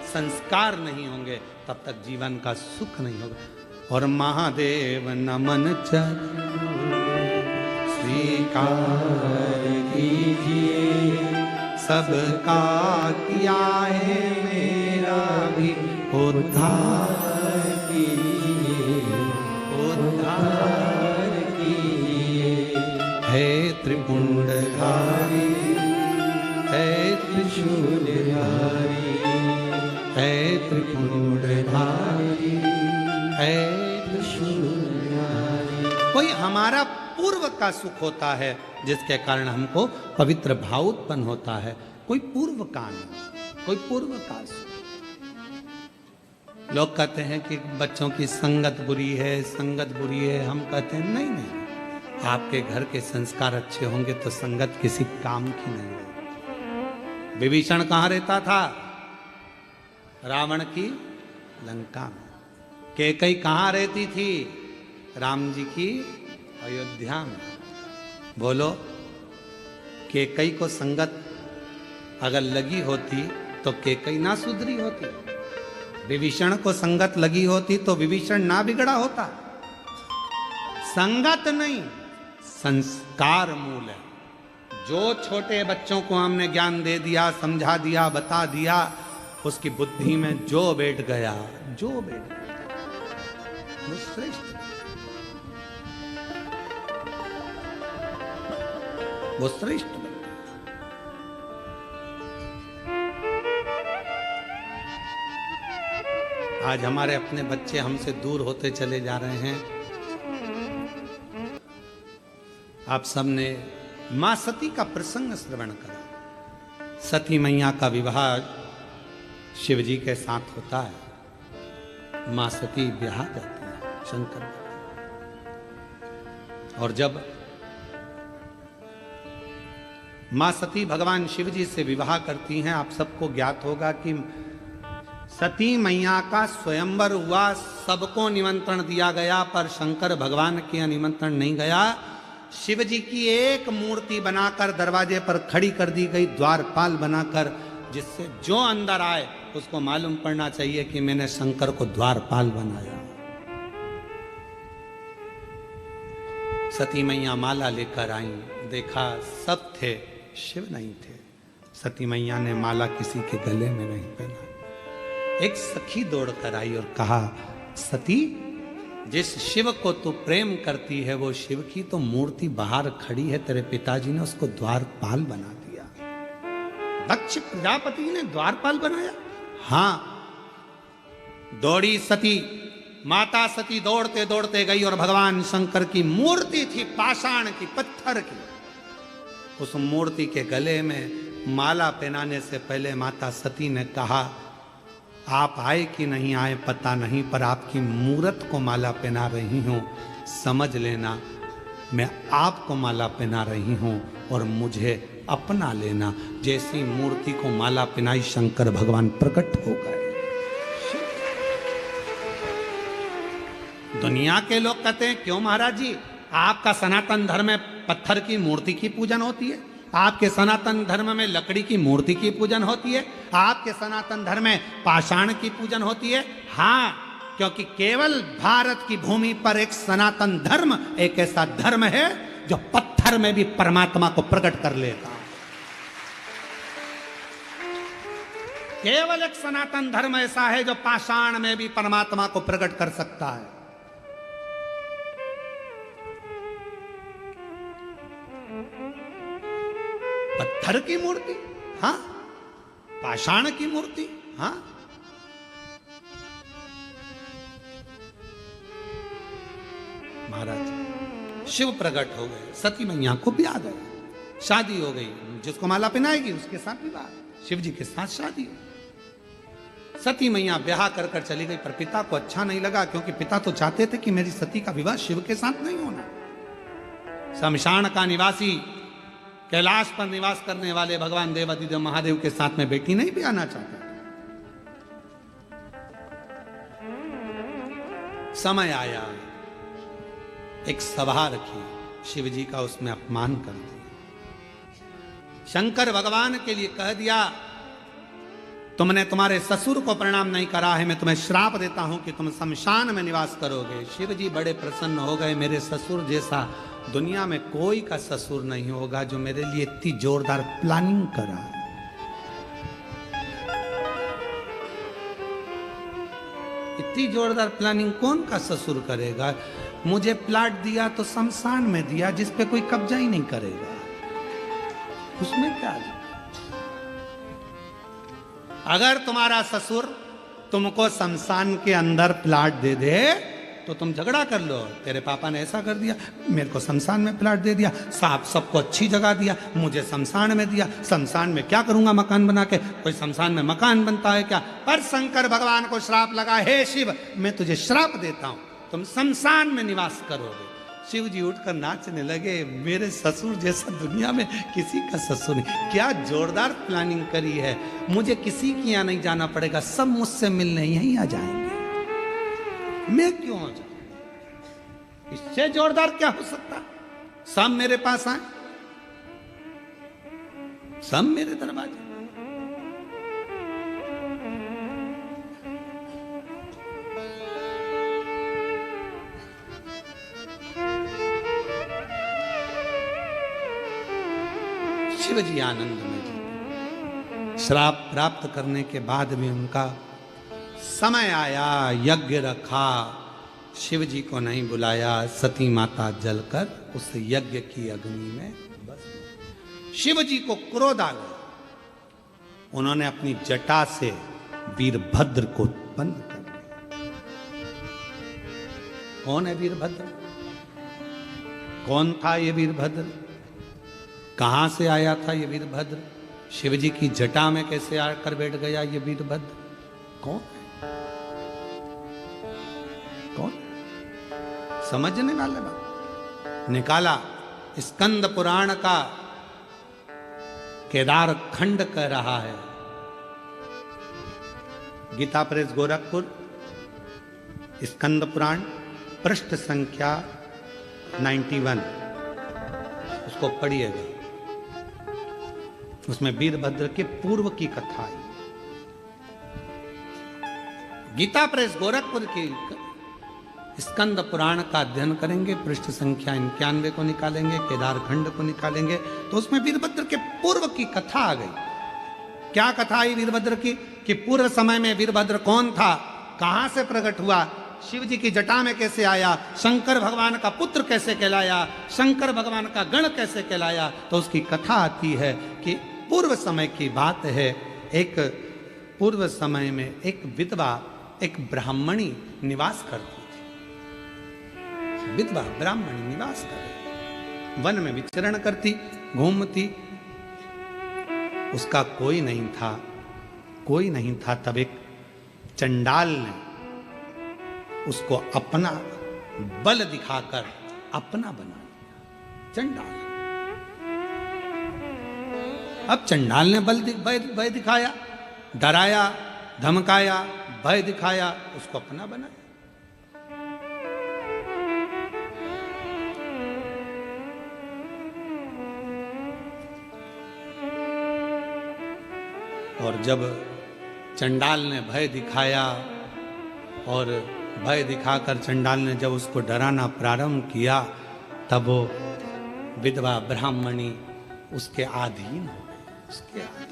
संस्कार नहीं होंगे तब तक जीवन का सुख नहीं होगा। और महादेव नमन चरणों स्वीकार कीजिए, सबका किया है मेरा भी उद्धार कीजिए, उद्धार कीजिए। है त्रिपुंडधारी, है त्रिशूलधारी, है त्रिपुंडधारी, है त्रिशूलधारी। कोई हमारा पूर्व का सुख होता है जिसके कारण हमको पवित्र भाव उत्पन्न होता है। कोई पूर्व का नहीं, कोई पूर्व का सुख। लोग कहते हैं कि बच्चों की संगत बुरी है, संगत बुरी है। हम कहते हैं नहीं नहीं, आपके घर के संस्कार अच्छे होंगे तो संगत किसी काम की नहीं है। विभीषण कहाँ रहता था? रावण की लंका में। कैकई कहाँ रहती थी? राम जी की अयोध्या में। बोलो, कैकई को संगत अगर लगी होती तो कैकई ना सुधरी होती। विभीषण को संगत लगी होती तो विभीषण ना बिगड़ा होता। संगत नहीं, संस्कार मूल है। जो छोटे बच्चों को हमने ज्ञान दे दिया, समझा दिया, बता दिया, उसकी बुद्धि में जो बैठ गया, जो बैठ गया वो श्रेष्ठ, वो श्रेष्ठ बन गया। आज हमारे अपने बच्चे हमसे दूर होते चले जा रहे हैं। आप सबने मां सती का प्रसंग श्रवण करा। सती मैया का विवाह शिव जी के साथ होता है। मां सती ब्याह जाती है शंकर। और जब मां सती भगवान शिव जी से विवाह करती हैं, आप सबको ज्ञात होगा कि सती मैया का स्वयंवर हुआ, सबको निमंत्रण दिया गया, पर शंकर भगवान के निमंत्रण नहीं गया। शिव जी की एक मूर्ति बनाकर दरवाजे पर खड़ी कर दी गई, द्वारपाल बनाकर, जिससे जो अंदर आए उसको मालूम पड़ना चाहिए कि मैंने शंकर को द्वारपाल बनाया। सती मैया माला लेकर आई, देखा सब थे, शिव नहीं थे। सती मैया ने माला किसी के गले में नहीं पहना। एक सखी दौड़ कर आई और कहा, सती, जिस शिव को तू प्रेम करती है वो शिव की तो मूर्ति बाहर खड़ी है, तेरे पिताजी ने उसको द्वारपाल बना दिया। दक्ष प्रजापति ने द्वारपाल बनाया? हां। दौड़ी सती, माता सती दौड़ते दौड़ते गई और भगवान शंकर की मूर्ति थी, पाषाण की, पत्थर की। उस मूर्ति के गले में माला पहनाने से पहले माता सती ने कहा, आप आए कि नहीं आए पता नहीं, पर आपकी मूरत को माला पहना रही हूं, समझ लेना मैं आपको माला पहना रही हूं और मुझे अपना लेना। जैसी मूर्ति को माला पहनाई, शंकर भगवान प्रकट हो गए। दुनिया के लोग कहते हैं क्यों महाराज जी, आपका सनातन धर्म में पत्थर की मूर्ति की पूजन होती है, आपके सनातन धर्म में लकड़ी की मूर्ति की पूजन होती है, आपके सनातन धर्म में पाषाण की पूजन होती है। हाँ, क्योंकि केवल भारत की भूमि पर एक सनातन धर्म एक ऐसा धर्म है जो पत्थर में भी परमात्मा को प्रकट कर लेगा। केवल एक सनातन धर्म ऐसा है जो पाषाण में भी परमात्मा को प्रकट कर सकता है। पत्थर की मूर्ति, हाँ, पाषाण की मूर्ति, हाँ, महाराज शिव प्रकट हो गए, सती मैया को भी आ गया, शादी हो गई, जिसको माला पहनाएगी उसके साथ विवाह, शिव जी के साथ शादी। सती मैया ब्याह कर कर चली गई, पर पिता को अच्छा नहीं लगा, क्योंकि पिता तो चाहते थे कि मेरी सती का विवाह शिव के साथ नहीं होना। शमशान का निवासी, कैलाश पर निवास करने वाले भगवान देवादिदेव महादेव के साथ में बेटी नहीं भी आना चाहता। समय आया, एक सभा रखी, शिव जी का उसमें अपमान कर दिया। शंकर भगवान के लिए कह दिया, तुमने तुम्हारे ससुर को प्रणाम नहीं करा है, मैं तुम्हें श्राप देता हूं कि तुम शमशान में निवास करोगे। शिव जी बड़े प्रसन्न हो गए, मेरे ससुर जैसा दुनिया में कोई का ससुर नहीं होगा जो मेरे लिए इतनी जोरदार प्लानिंग करा। इतनी जोरदार प्लानिंग कौन का ससुर करेगा? मुझे प्लाट दिया तो शमशान में दिया, जिस पे कोई कब्जा ही नहीं करेगा, उसमें क्या? अगर तुम्हारा ससुर तुमको शमशान के अंदर प्लाट दे दे तो तुम झगड़ा कर लो, तेरे पापा ने ऐसा कर दिया, मेरे को शमशान में प्लाट दे दिया, साहब सबको अच्छी जगह दिया, मुझे शमशान में दिया, शमशान में क्या करूंगा मकान बना के? कोई शमशान में मकान बनता है क्या? पर शंकर भगवान को श्राप लगा, हे शिव मैं तुझे श्राप देता हूं, तुम शमशान में निवास करोगे। शिव जी उठकर नाचने लगे, मेरे ससुर जैसा दुनिया में किसी का ससुर नहीं। क्या जोरदार प्लानिंग करी है, मुझे किसी के यहाँ नहीं जाना पड़ेगा, सब मुझसे मिलने यहीं आ जाएंगे, मैं क्यों आ जाऊं? इससे जोरदार क्या हो सकता? सब मेरे पास आए, सब मेरे दरवाजे। शिव जी आनंद में जी, श्राप प्राप्त करने के बाद भी उनका समय आया, यज्ञ रखा, शिव जी को नहीं बुलाया, सती माता जलकर उस यज्ञ की अग्नि में बस। शिव जी को क्रोध आ गया, उन्होंने अपनी जटा से वीरभद्र को उत्पन्न कर दिया। कौन है वीरभद्र? कौन था ये वीरभद्र? कहां से आया था ये वीरभद्र? शिव जी की जटा में कैसे आकर बैठ गया ये वीरभद्र? कौन है? कौन? समझने वाले बात निकाला। स्कंद पुराण का केदार खंड कह रहा है, गीता प्रेस गोरखपुर, स्कंद पुराण पृष्ठ संख्या 91, उसको पढ़िएगा। उसमें वीरभद्र के पूर्व की कथा है। गीता प्रेस गोरखपुर की स्कंद पुराण का अध्ययन करेंगे, पृष्ठ संख्या 91 को निकालेंगे, केदार खंड को निकालेंगे, तो उसमें वीरभद्र के पूर्व की कथा आ गई। क्या कथा आई वीरभद्र की? कि पूर्व समय में वीरभद्र कौन था, कहां से प्रकट हुआ, शिव जी की जटा में कैसे आया, शंकर भगवान का पुत्र कैसे कहलाया, शंकर भगवान का गण कैसे कहलाया। तो उसकी कथा आती है कि पूर्व समय की बात है, एक पूर्व समय में एक विधवा, एक ब्राह्मणी निवास करती थी। विधवा ब्राह्मणी निवास कर वन में विचरण करती, घूमती, उसका कोई नहीं था, कोई नहीं था। तब एक चंडाल ने उसको अपना बल दिखाकर अपना बना लिया। चंडाल, अब चंडाल ने भय दिखाया, डराया, धमकाया, भय दिखाया, उसको अपना बनाया। और जब चंडाल ने भय दिखाया और भय दिखाकर चंडाल ने जब उसको डराना प्रारंभ किया, तब वो विधवा ब्राह्मणी उसके अधीन हो गई, उसके अधीन।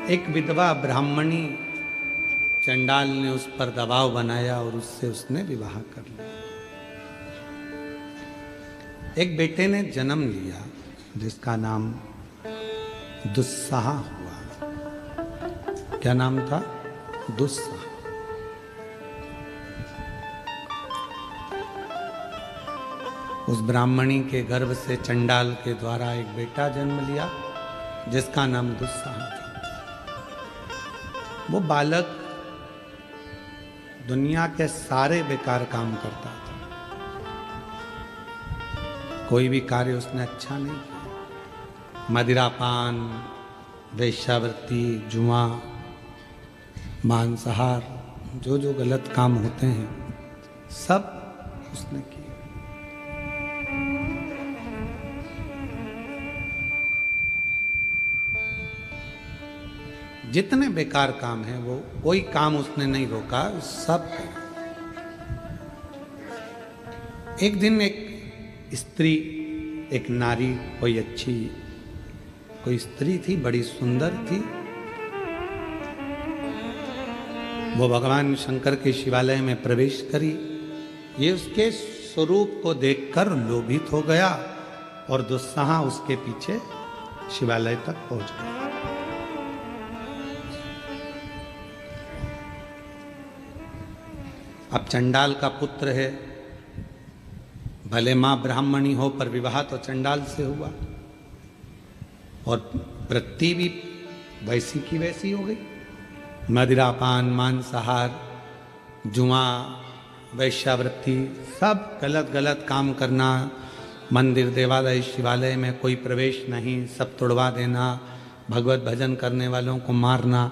एक विधवा ब्राह्मणी, चंडाल ने उस पर दबाव बनाया और उससे उसने विवाह कर लिया। एक बेटे ने जन्म लिया जिसका नाम दुस्साह हुआ। क्या नाम था? दुस्साह। उस ब्राह्मणी के गर्भ से चंडाल के द्वारा एक बेटा जन्म लिया जिसका नाम दुस्साह था। वो बालक दुनिया के सारे बेकार काम करता था, कोई भी कार्य उसने अच्छा नहीं किया। मदिरापान, वेश्यावृत्ति, जुआ, मांसाहार, जो जो गलत काम होते हैं सब उसने किए। जितने बेकार काम हैं वो कोई काम उसने नहीं रोका, सब किया। एक दिन एक स्त्री, एक नारी, कोई अच्छी कोई स्त्री थी, बड़ी सुंदर थी। वो भगवान शंकर के शिवालय में प्रवेश करी। ये उसके स्वरूप को देखकर लोभित हो गया और दुस्साह उसके पीछे शिवालय तक पहुंच गया। अब चंडाल का पुत्र है, भले मां ब्राह्मणी हो पर विवाह तो चंडाल से हुआ और वृत्ति भी वैसी की वैसी हो गई। मदिरापान, मांसाहार, जुआ, वैश्यावृत्ति, सब गलत गलत काम करना। मंदिर, देवालय, शिवालय में कोई प्रवेश नहीं, सब तोड़वा देना, भगवत भजन करने वालों को मारना,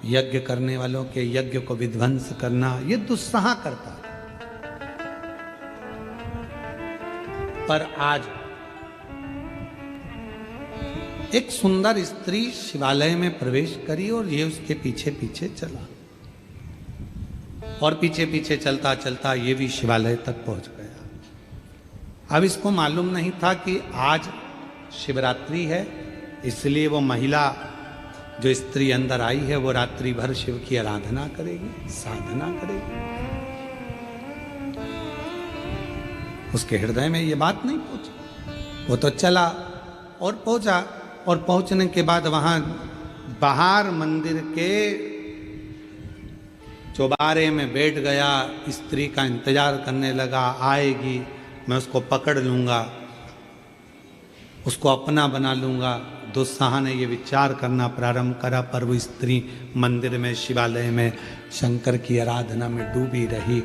यज्ञ करने वालों के यज्ञ को विध्वंस करना, ये दुस्साह करता है। पर आज एक सुंदर स्त्री शिवालय में प्रवेश करी और ये उसके पीछे पीछे चला और पीछे पीछे चलता चलता ये भी शिवालय तक पहुंच गया। अब इसको मालूम नहीं था कि आज शिवरात्रि है, इसलिए वो महिला जो स्त्री अंदर आई है वो रात्रि भर शिव की आराधना करेगी, साधना करेगी। उसके हृदय में ये बात नहीं पहुंची। वो तो चला और पहुंचा और पहुंचने के बाद वहां बाहर मंदिर के चौबारे में बैठ गया, स्त्री का इंतजार करने लगा, आएगी, मैं उसको पकड़ लूंगा, उसको अपना बना लूंगा। दुस्साह ने ये विचार करना प्रारंभ करा, पर वो स्त्री मंदिर में, शिवालय में शंकर की आराधना में डूबी रही।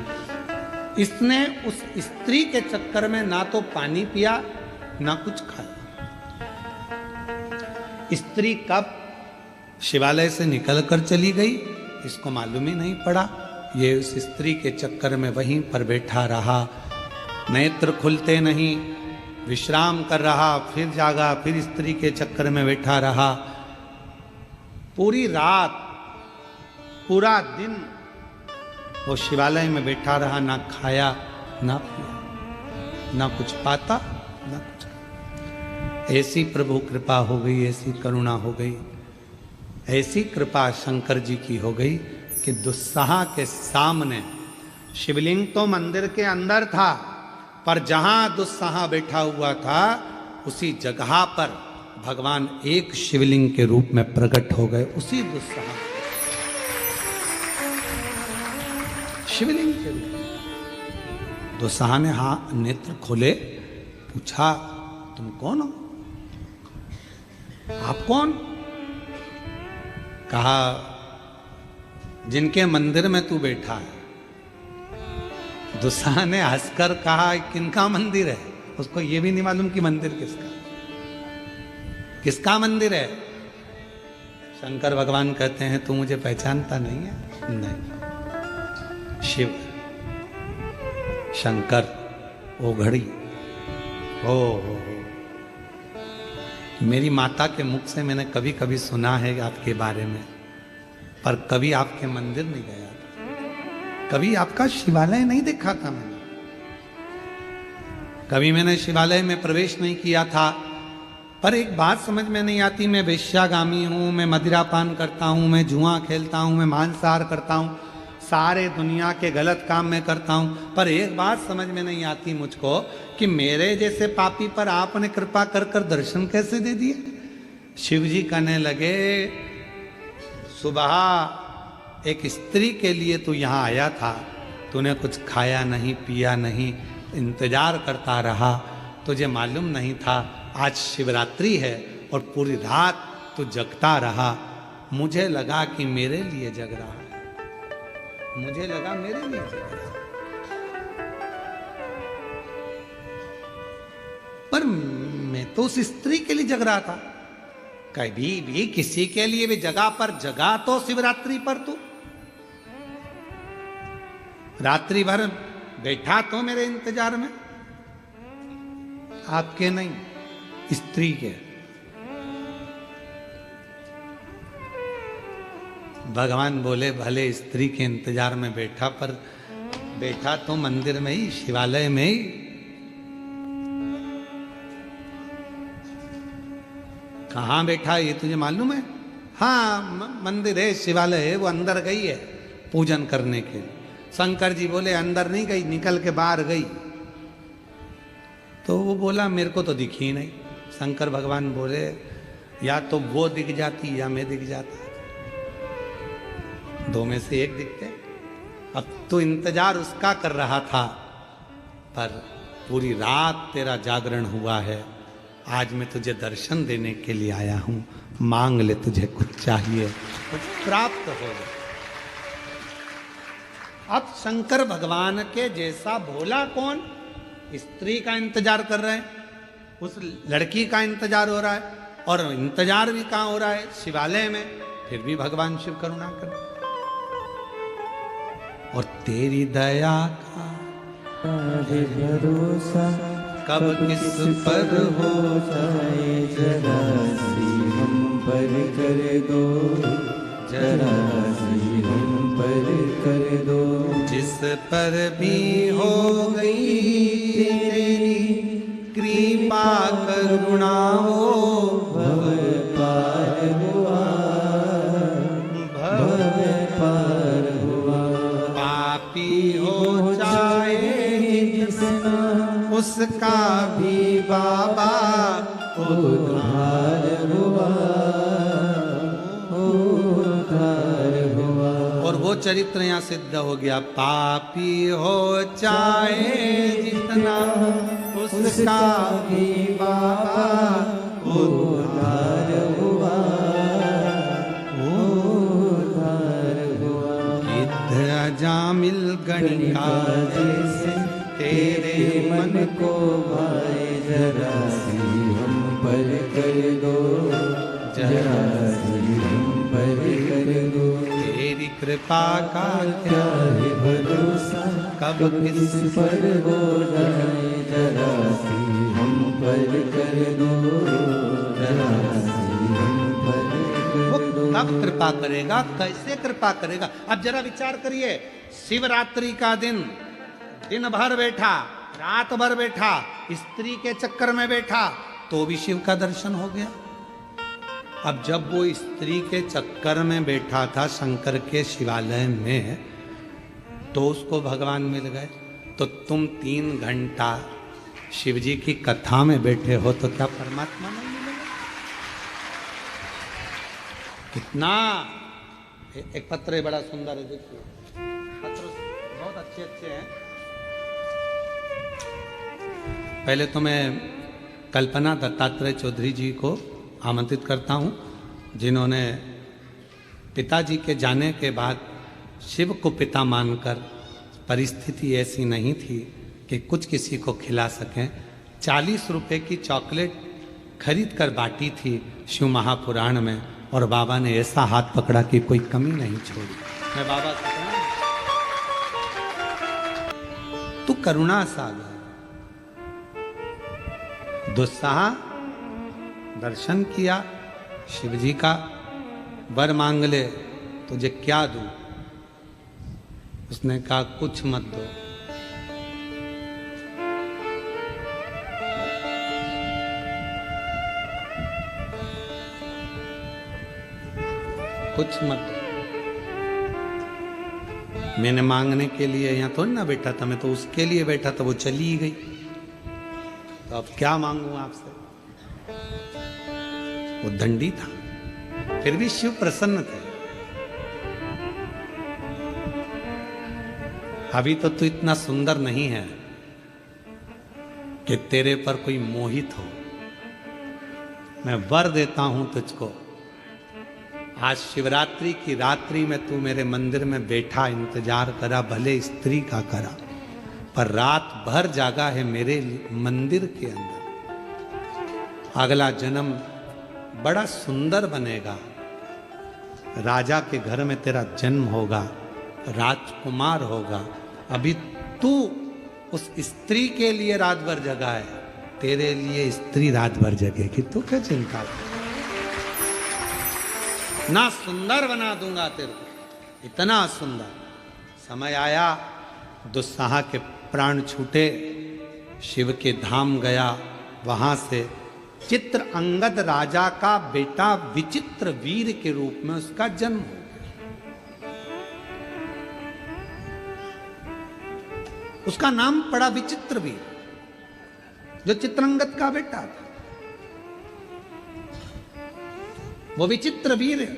इसने उस स्त्री के चक्कर में ना तो पानी पिया ना कुछ खाया। स्त्री कब शिवालय से निकलकर चली गई इसको मालूम ही नहीं पड़ा। ये उस स्त्री के चक्कर में वहीं पर बैठा रहा, नेत्र खुलते नहीं, विश्राम कर रहा, फिर जागा, फिर स्त्री के चक्कर में बैठा रहा। पूरी रात, पूरा दिन वो शिवालय में बैठा रहा, ना खाया ना पिया, ना कुछ पाता ना कुछ। ऐसी प्रभु कृपा हो गई, ऐसी करुणा हो गई, ऐसी कृपा शंकर जी की हो गई कि दुस्साह के सामने, शिवलिंग तो मंदिर के अंदर था पर जहां दुस्साह बैठा हुआ था उसी जगह पर भगवान एक शिवलिंग के रूप में प्रकट हो गए। उसी दुस्साह शिवलिंग के रूप में दुस्साह ने नेत्र खोले, पूछा तुम कौन हो, आप कौन? कहा जिनके मंदिर में तू बैठा है। दुस्साह ने हंसकर कहा किनका मंदिर है? उसको यह भी नहीं मालूम कि मंदिर किसका मंदिर है। शंकर भगवान कहते हैं तू मुझे पहचानता नहीं है? नहीं। शिव, शंकर, ओघड़ी, हो। मेरी माता के मुख से मैंने कभी कभी सुना है आपके बारे में, पर कभी आपके मंदिर नहीं गया, कभी आपका शिवालय नहीं देखा था मैंने, कभी मैंने शिवालय में प्रवेश नहीं किया था। पर एक बात समझ में नहीं आती, मैं वेश्यागामी हूँ, मैं मदिरापान करता हूँ, मैं जुआ खेलता हूँ, मैं मांसाहार करता हूँ, सारे दुनिया के गलत काम मैं करता हूँ, पर एक बात समझ में नहीं आती मुझको कि मेरे जैसे पापी पर आपने कृपा कर कर दर्शन कैसे दे दिए। शिव जी कहने लगे, सुबह एक स्त्री के लिए तू यहाँ आया था, तूने कुछ खाया नहीं, पिया नहीं, इंतजार करता रहा, तुझे मालूम नहीं था आज शिवरात्रि है और पूरी रात तू जगता रहा। मुझे लगा कि मेरे लिए जग रहा है, मुझे लगा मेरे लिए जग रहा है, पर मैं तो उस स्त्री के लिए जग रहा था। कभी भी किसी के लिए भी जगह पर जगा तो शिवरात्रि पर तू रात्रि भर बैठा तो मेरे इंतजार में, आपके नहीं, स्त्री के। भगवान बोले भले स्त्री के इंतजार में बैठा, पर बैठा तो मंदिर में ही, शिवालय में ही। कहाँ बैठा ये तुझे मालूम है? हाँ, मंदिर है, शिवालय है, वो अंदर गई है पूजन करने के लिए। शंकर जी बोले अंदर नहीं गई, निकल के बाहर गई। तो वो बोला मेरे को तो दिखी नहीं। शंकर भगवान बोले या तो वो दिख जाती या मैं दिख जाता, दो में से एक दिखते। अब तो इंतजार उसका कर रहा था, पर पूरी रात तेरा जागरण हुआ है, आज मैं तुझे दर्शन देने के लिए आया हूं, मांग ले, तुझे कुछ चाहिए कुछ प्राप्त हो जाए। अब शंकर भगवान के जैसा भोला कौन? स्त्री का इंतजार कर रहे हैं, उस लड़की का इंतजार हो रहा है, और इंतजार भी कहाँ हो रहा है? शिवालय में। फिर भी भगवान शिव करुणा कर, और तेरी दया का भरोसा कब किस पर हो जाए, जरा सी हम पर कर दो, जरा सी हम पर कर दो। जिस पर भी हो गई तेरी कृपा करुणा हो, भव पार हुआ, भव पार हुआ। पापी हो चाहे जिसना उसका भी बाबा उद्धार हुआ, उद्धार हुआ। और वो चरित्र यहाँ सिद्ध हो गया। पापी हो चाहे जितना उसका भी बाबा उद्धार हुआ, उद्धार हुआ। गिद्ध अजामिल गणिका जैसे तेरे मन को भाए, जरा सी हम पर कर दो, जरा सी हम पर कर दो। तेरी कृपा का क्या है भरोसा कब किस पर हो जाए, जरा सी हम पर कर दो, जरा सी हम पर वो कर दो। कब कृपा करेगा, कैसे कृपा करेगा? अब जरा विचार करिए, शिवरात्रि का दिन, दिन भर बैठा, रात भर बैठा, स्त्री के चक्कर में बैठा, तो भी शिव का दर्शन हो गया। अब जब वो स्त्री के चक्कर में बैठा था शंकर के शिवालय में, तो उसको भगवान मिल गए। तो तुम 3 घंटा शिव जी की कथा में बैठे हो, तो क्या परमात्मा नहीं मिलेगा? कितना एक पत्र है, बड़ा सुंदर है, देखिए पत्र बहुत अच्छे अच्छे हैं। पहले तो मैं कल्पना दत्तात्रेय चौधरी जी को आमंत्रित करता हूँ, जिन्होंने पिताजी के जाने के बाद शिव को पिता मानकर, परिस्थिति ऐसी नहीं थी कि कुछ किसी को खिला सकें, 40 रुपए की चॉकलेट खरीद कर बांटी थी शिव महापुराण में, और बाबा ने ऐसा हाथ पकड़ा कि कोई कमी नहीं छोड़ी। मैं बाबा से कहा, तू करुणा सागर। दुस्साहा दर्शन किया शिव जी का, वर मांग ले तुझे क्या दूं? उसने कहा कुछ मत दो। कुछ मत दो। मैंने मांगने के लिए यहाँ तो ना बैठा था, मैं तो उसके लिए बैठा था, वो चली ही गई, तो अब क्या मांगू आपसे? वो दंडी था, फिर भी शिव प्रसन्न थे। अभी तो तू इतना सुंदर नहीं है कि तेरे पर कोई मोहित हो। मैं वर देता हूं तुझको, आज शिवरात्रि की रात्रि में तू मेरे मंदिर में बैठा इंतजार करा, भले स्त्री का करा, पर रात भर जागा है मेरे मंदिर के अंदर। अगला जन्म बड़ा सुंदर बनेगा, राजा के घर में तेरा जन्म होगा, राजकुमार होगा। अभी तू उस स्त्री के लिए रात भर जगा है, तेरे लिए स्त्री रात भर जगेगी, तू क्या चिंता कर? ना सुंदर बना दूंगा तेरे को, इतना सुंदर। समय आया, दुस्साहा के प्राण छूटे, शिव के धाम गया, वहां से चित्र अंगद राजा का बेटा विचित्र वीर के रूप में उसका जन्म हो गया। उसका नाम पड़ा विचित्र वीर, जो चित्रंगद का बेटा था। वो विचित्र वीर है।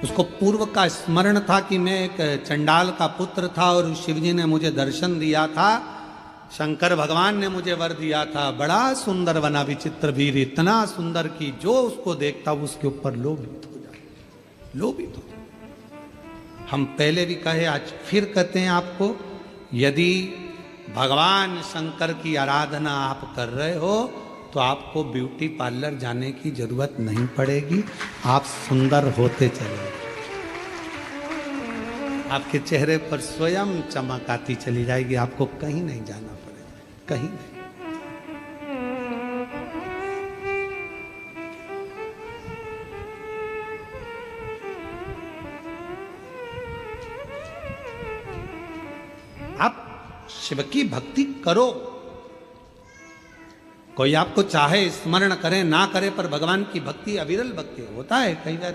उसको पूर्व का स्मरण था कि मैं एक चंडाल का पुत्र था और शिवजी ने मुझे दर्शन दिया था, शंकर भगवान ने मुझे वर दिया था। बड़ा सुंदर बना विचित्र वीर, इतना सुंदर कि जो उसको देखता उसके ऊपर लोभित हो जाए, लोभित हो जाए। हम पहले भी कहे, आज फिर कहते हैं आपको, यदि भगवान शंकर की आराधना आप कर रहे हो तो आपको ब्यूटी पार्लर जाने की जरूरत नहीं पड़ेगी, आप सुंदर होते चले, आपके चेहरे पर स्वयं चमक आती चली जाएगी, आपको कहीं नहीं जाना पड़ेगा, कहीं नहीं। आप शिव की भक्ति करो, कोई आपको चाहे स्मरण करे ना करे, पर भगवान की भक्ति अविरल भक्ति होता है। कई बार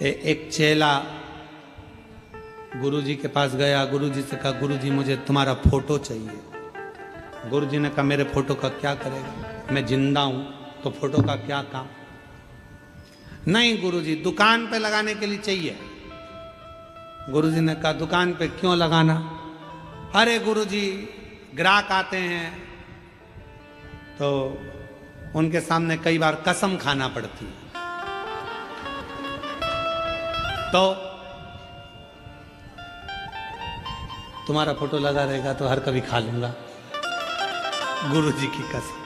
एक चेला गुरुजी के पास गया, गुरुजी से कहा, गुरुजी मुझे तुम्हारा फोटो चाहिए। गुरुजी ने कहा, मेरे फोटो का क्या करेगा, मैं जिंदा हूं तो फोटो का क्या काम? नहीं गुरुजी, दुकान पे लगाने के लिए चाहिए। गुरुजी ने कहा, दुकान पे क्यों लगाना? अरे गुरुजी, ग्राहक आते हैं तो उनके सामने कई बार कसम खाना पड़ती है, तो तुम्हारा फोटो लगा रहेगा तो हर कभी खा लूंगा। गुरुजी की कसम।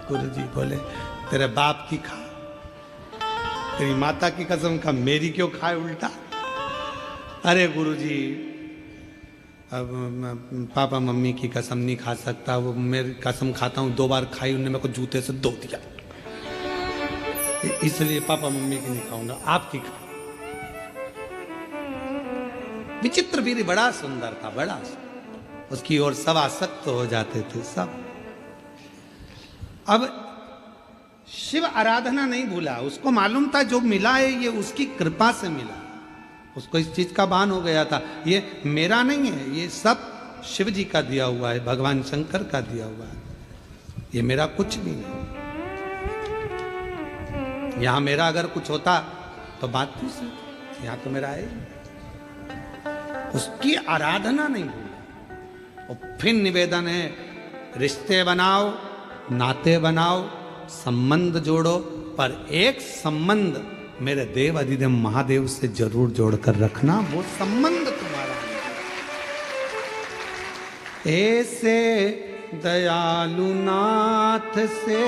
गुरुजी बोले, तेरे बाप की खा, तेरी माता की कसम खा, मेरी क्यों खाए उल्टा? अरे गुरुजी, अब पापा मम्मी की कसम नहीं खा सकता, वो मेरी कसम खाता हूँ, 2 बार खाई, उन्होंने मेरे को जूते से धो दिया, इसलिए पापा मम्मी की नहीं खाऊंगा, आपकी खा। विचित्र वीर बड़ा सुंदर था, बड़ा सुंदर। उसकी ओर सब आसक्त हो जाते थे सब। अब शिव आराधना नहीं भूला, उसको मालूम था जो मिला है ये उसकी कृपा से मिला। उसको इस चीज का भान हो गया था, ये मेरा नहीं है, ये सब शिव जी का दिया हुआ है, भगवान शंकर का दिया हुआ है, ये मेरा कुछ नहीं है। यहां मेरा अगर कुछ होता तो बात दूसरी, यहां तो मेरा है। उसकी आराधना नहीं भूला। और फिर निवेदन है, रिश्ते बनाओ, नाते बनाओ, संबंध जोड़ो, पर एक संबंध मेरे देव अधिदेव महादेव से जरूर जोड़कर रखना, वो संबंध तुम्हारा। ऐसे दयालु नाथ से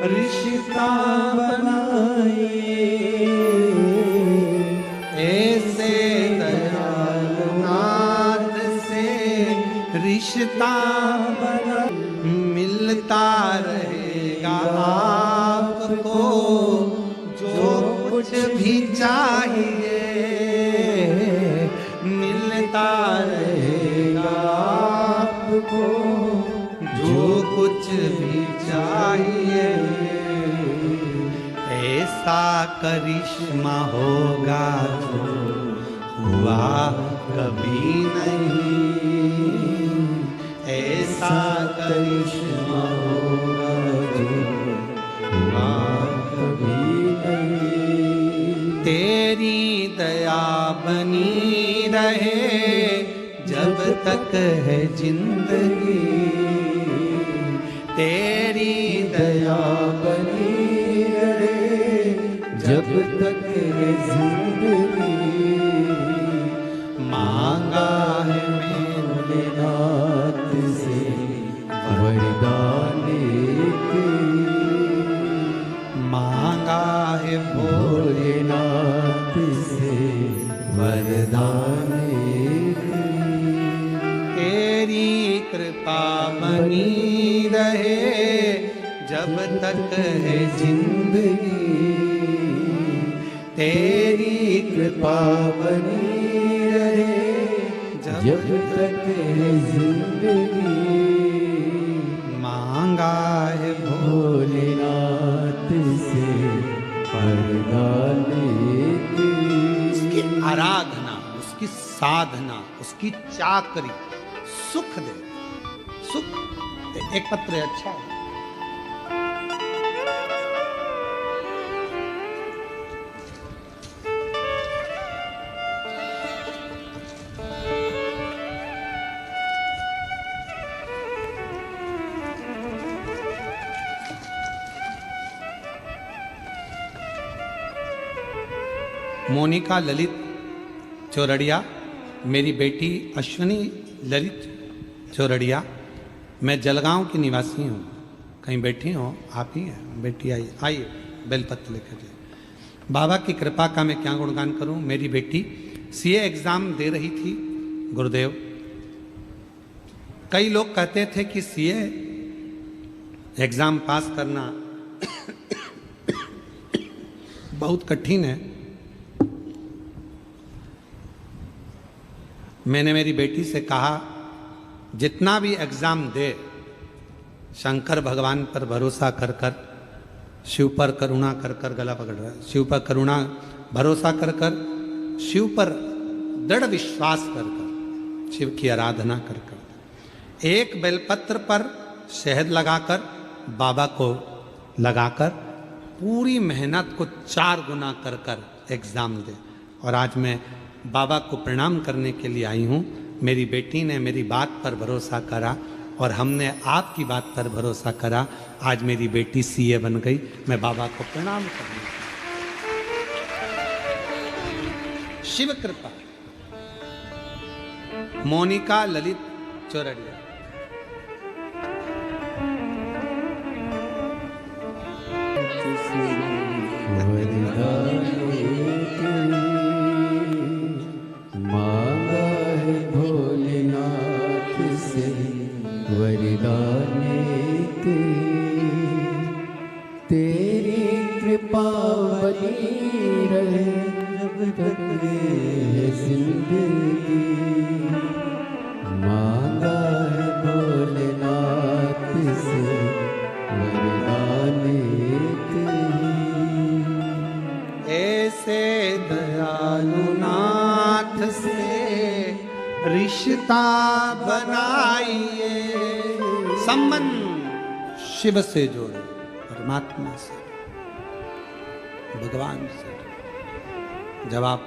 रिश्ता बनाइए, ऐसे दयालु नाथ से रिश्ता बना मिलता रहेगा आपको जो कुछ भी चाहिए, मिलता रहेगा आपको जो कुछ भी चाहिए। ऐसा करिश्मा होगा जो हुआ कभी नहीं, ऐसा करिश्मा होगा जो हुआ कभी नहीं। तेरी दया बनी रहे जब तक है जिंदगी, तेरी दया बनी रहे जब तक है जिंदगी। मांगा है मैंने नाथ से वरदान एक, मांगा है भोलेनाथ से वरदान एक। तेरी कृपा बनी रहे जब तक है जिंदगी, तेरी कृपा बनी रहे जब तक है जिंदगी। मांगा है भोलेनाथ से वरदान एक। उसकी आराधना, उसकी साधना, उसकी चाकरी सुख दे, सुख। एक पत्र अच्छा है। मोनिका ललित चौरड़िया, मेरी बेटी अश्विनी ललित चौरड़िया। मैं जलगांव की निवासी हूँ। कहीं बैठी हो आप ही हैं? बेटी आइए, आइए बेलपत्र लेकर जाइए। बाबा की कृपा का मैं क्या गुणगान करूँ। मेरी बेटी सीए एग्ज़ाम दे रही थी गुरुदेव। कई लोग कहते थे कि सीए एग्ज़ाम पास करना बहुत कठिन है। मैंने मेरी बेटी से कहा जितना भी एग्ज़ाम दे शंकर भगवान पर भरोसा कर कर, शिव पर करुणा कर कर, गला पकड़ रहा है, शिव पर करुणा भरोसा कर कर, शिव पर दृढ़ विश्वास कर कर, शिव की आराधना कर कर, एक बेलपत्र पर शहद लगाकर बाबा को लगाकर पूरी मेहनत को 4 गुना कर कर एग्ज़ाम दे। और आज मैं बाबा को प्रणाम करने के लिए आई हूँ। मेरी बेटी ने मेरी बात पर भरोसा करा और हमने आपकी बात पर भरोसा करा। आज मेरी बेटी सीए बन गई। मैं बाबा को प्रणाम करने, शिव कृपा। मोनिका ललित चौरड़िया। वरदान एक मांगा है भोलेनाथ से वरदान एक। तेरी कृपा बनी रहे जब तक है जिंदगी। मांगा है भोलेनाथ से वरदान एक। ऐसे दयालु नाथ से रिश्ता बनाइए, संबंध शिव से जोड़ो, परमात्मा से, भगवान से। जब आप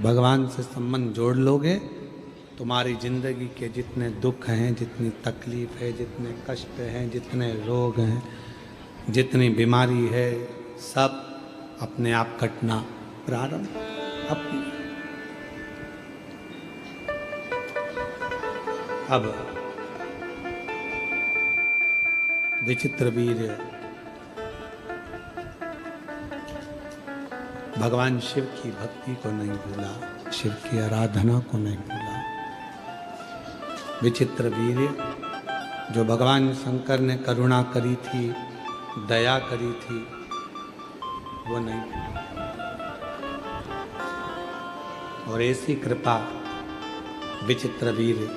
भगवान से संबंध जोड़ लोगे, तुम्हारी जिंदगी के जितने दुख हैं, जितनी तकलीफ है, जितने कष्ट हैं, जितने रोग हैं, जितनी बीमारी है, सब अपने आप कटना प्रारंभ। अब विचित्र वीर भगवान शिव की भक्ति को नहीं भूला, शिव की आराधना को नहीं भूला। विचित्र वीर जो भगवान शंकर ने करुणा करी थी, दया करी थी, वो नहीं भूला। और ऐसी कृपा विचित्र वीर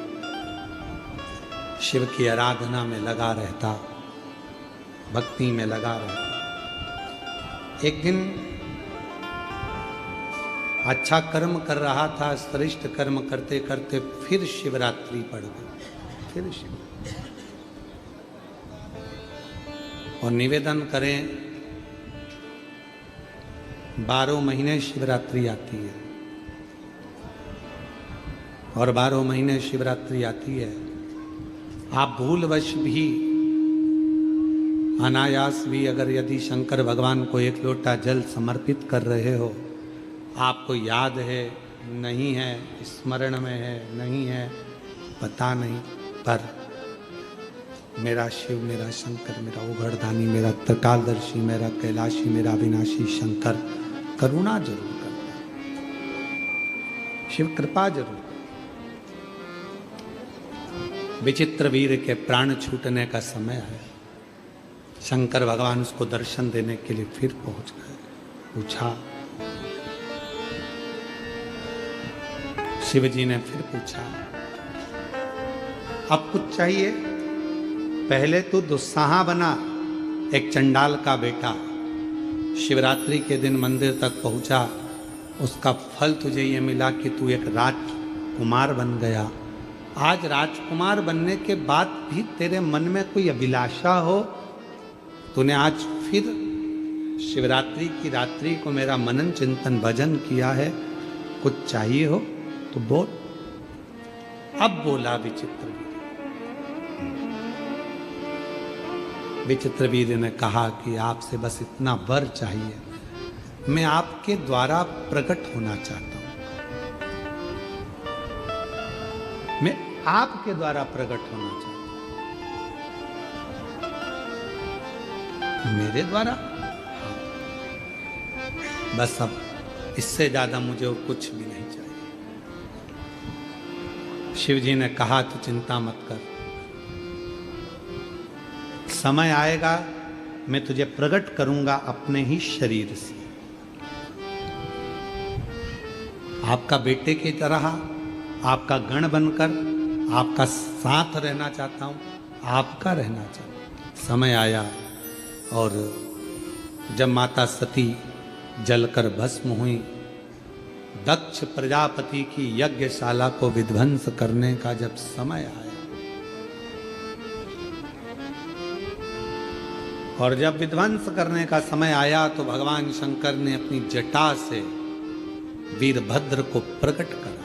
शिव की आराधना में लगा रहता, भक्ति में लगा रहता। एक दिन अच्छा कर्म कर रहा था, श्रेष्ठ कर्म करते करते फिर शिवरात्रि पड़ गई, फिर शिव। और निवेदन करें, 12 महीने शिवरात्रि आती है, और 12 महीने शिवरात्रि आती है। आप भूलवश भी, अनायास भी अगर यदि शंकर भगवान को एक लोटा जल समर्पित कर रहे हो, आपको याद है, नहीं है, स्मरण में है, नहीं है, पता नहीं, पर मेरा शिव, मेरा शंकर, मेरा उघड़दानी, मेरा त्रिकालदर्शी, मेरा कैलाशी, मेरा अविनाशी शंकर करुणा जरूर करता है, शिव कृपा जरूर करता। विचित्र वीर के प्राण छूटने का समय आया। शंकर भगवान उसको दर्शन देने के लिए फिर पहुंच गए। पूछा, शिव जी ने फिर पूछा, अब कुछ चाहिए? पहले तू दुस्साहा बना, एक चंडाल का बेटा, शिवरात्रि के दिन मंदिर तक पहुंचा, उसका फल तुझे ये मिला कि तू एक राजकुमार बन गया। आज राजकुमार बनने के बाद भी तेरे मन में कोई अभिलाषा हो, तूने आज फिर शिवरात्रि की रात्रि को मेरा मनन चिंतन भजन किया है, कुछ चाहिए हो तो बोल। अब बोला विचित्र वीर। विचित्र वीर ने कहा कि आपसे बस इतना वर चाहिए, मैं आपके द्वारा प्रकट होना चाहता हूं, मैं आपके द्वारा प्रकट होना चाहता हूं। मेरे द्वारा? बस अब इससे ज्यादा मुझे और कुछ भी नहीं चाहिए। शिव जी ने कहा, तू चिंता मत कर, समय आएगा मैं तुझे प्रकट करूंगा अपने ही शरीर से। आपका बेटे की तरह, आपका गण बनकर, आपका साथ रहना चाहता हूं, आपका रहना चाहता हूं। समय आया और जब माता सती जलकर भस्म हुई, दक्ष प्रजापति की यज्ञशाला को विध्वंस करने का जब समय आया, और जब विध्वंस करने का समय आया तो भगवान शंकर ने अपनी जटा से वीरभद्र को प्रकट करा।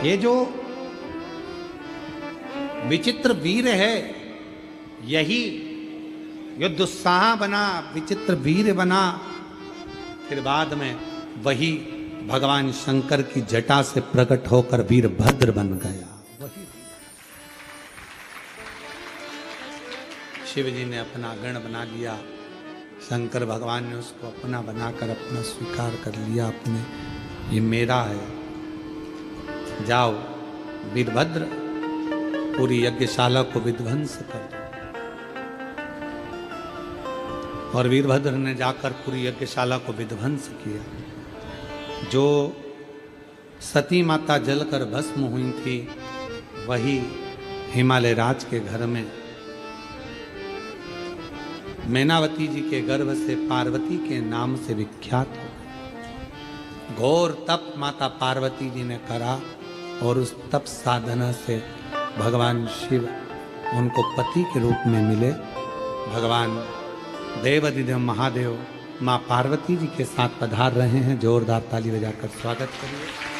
ये जो विचित्र वीर है, यही जो दुस्साह बना, विचित्र वीर बना, फिर बाद में वही भगवान शंकर की जटा से प्रकट होकर वीरभद्र बन गया। वही शिव जी ने अपना गण बना लिया, शंकर भगवान ने उसको अपना बनाकर अपना स्वीकार कर लिया, अपने ये मेरा है। जाओ वीरभद्र, पूरी यज्ञशाला को विध्वंस कर दो। और वीरभद्र ने जाकर पूरी यज्ञशाला को विध्वंस किया। जो सती माता जलकर भस्म हुई थी, वही हिमालय राज के घर में मैनावती जी के गर्भ से पार्वती के नाम से विख्यात हो गए। घोर तप माता पार्वती जी ने करा, और उस तप साधना से भगवान शिव उनको पति के रूप में मिले। भगवान देवाधिदेव महादेव माँ पार्वती जी के साथ पधार रहे हैं। जोरदार ताली बजाकर स्वागत करिए।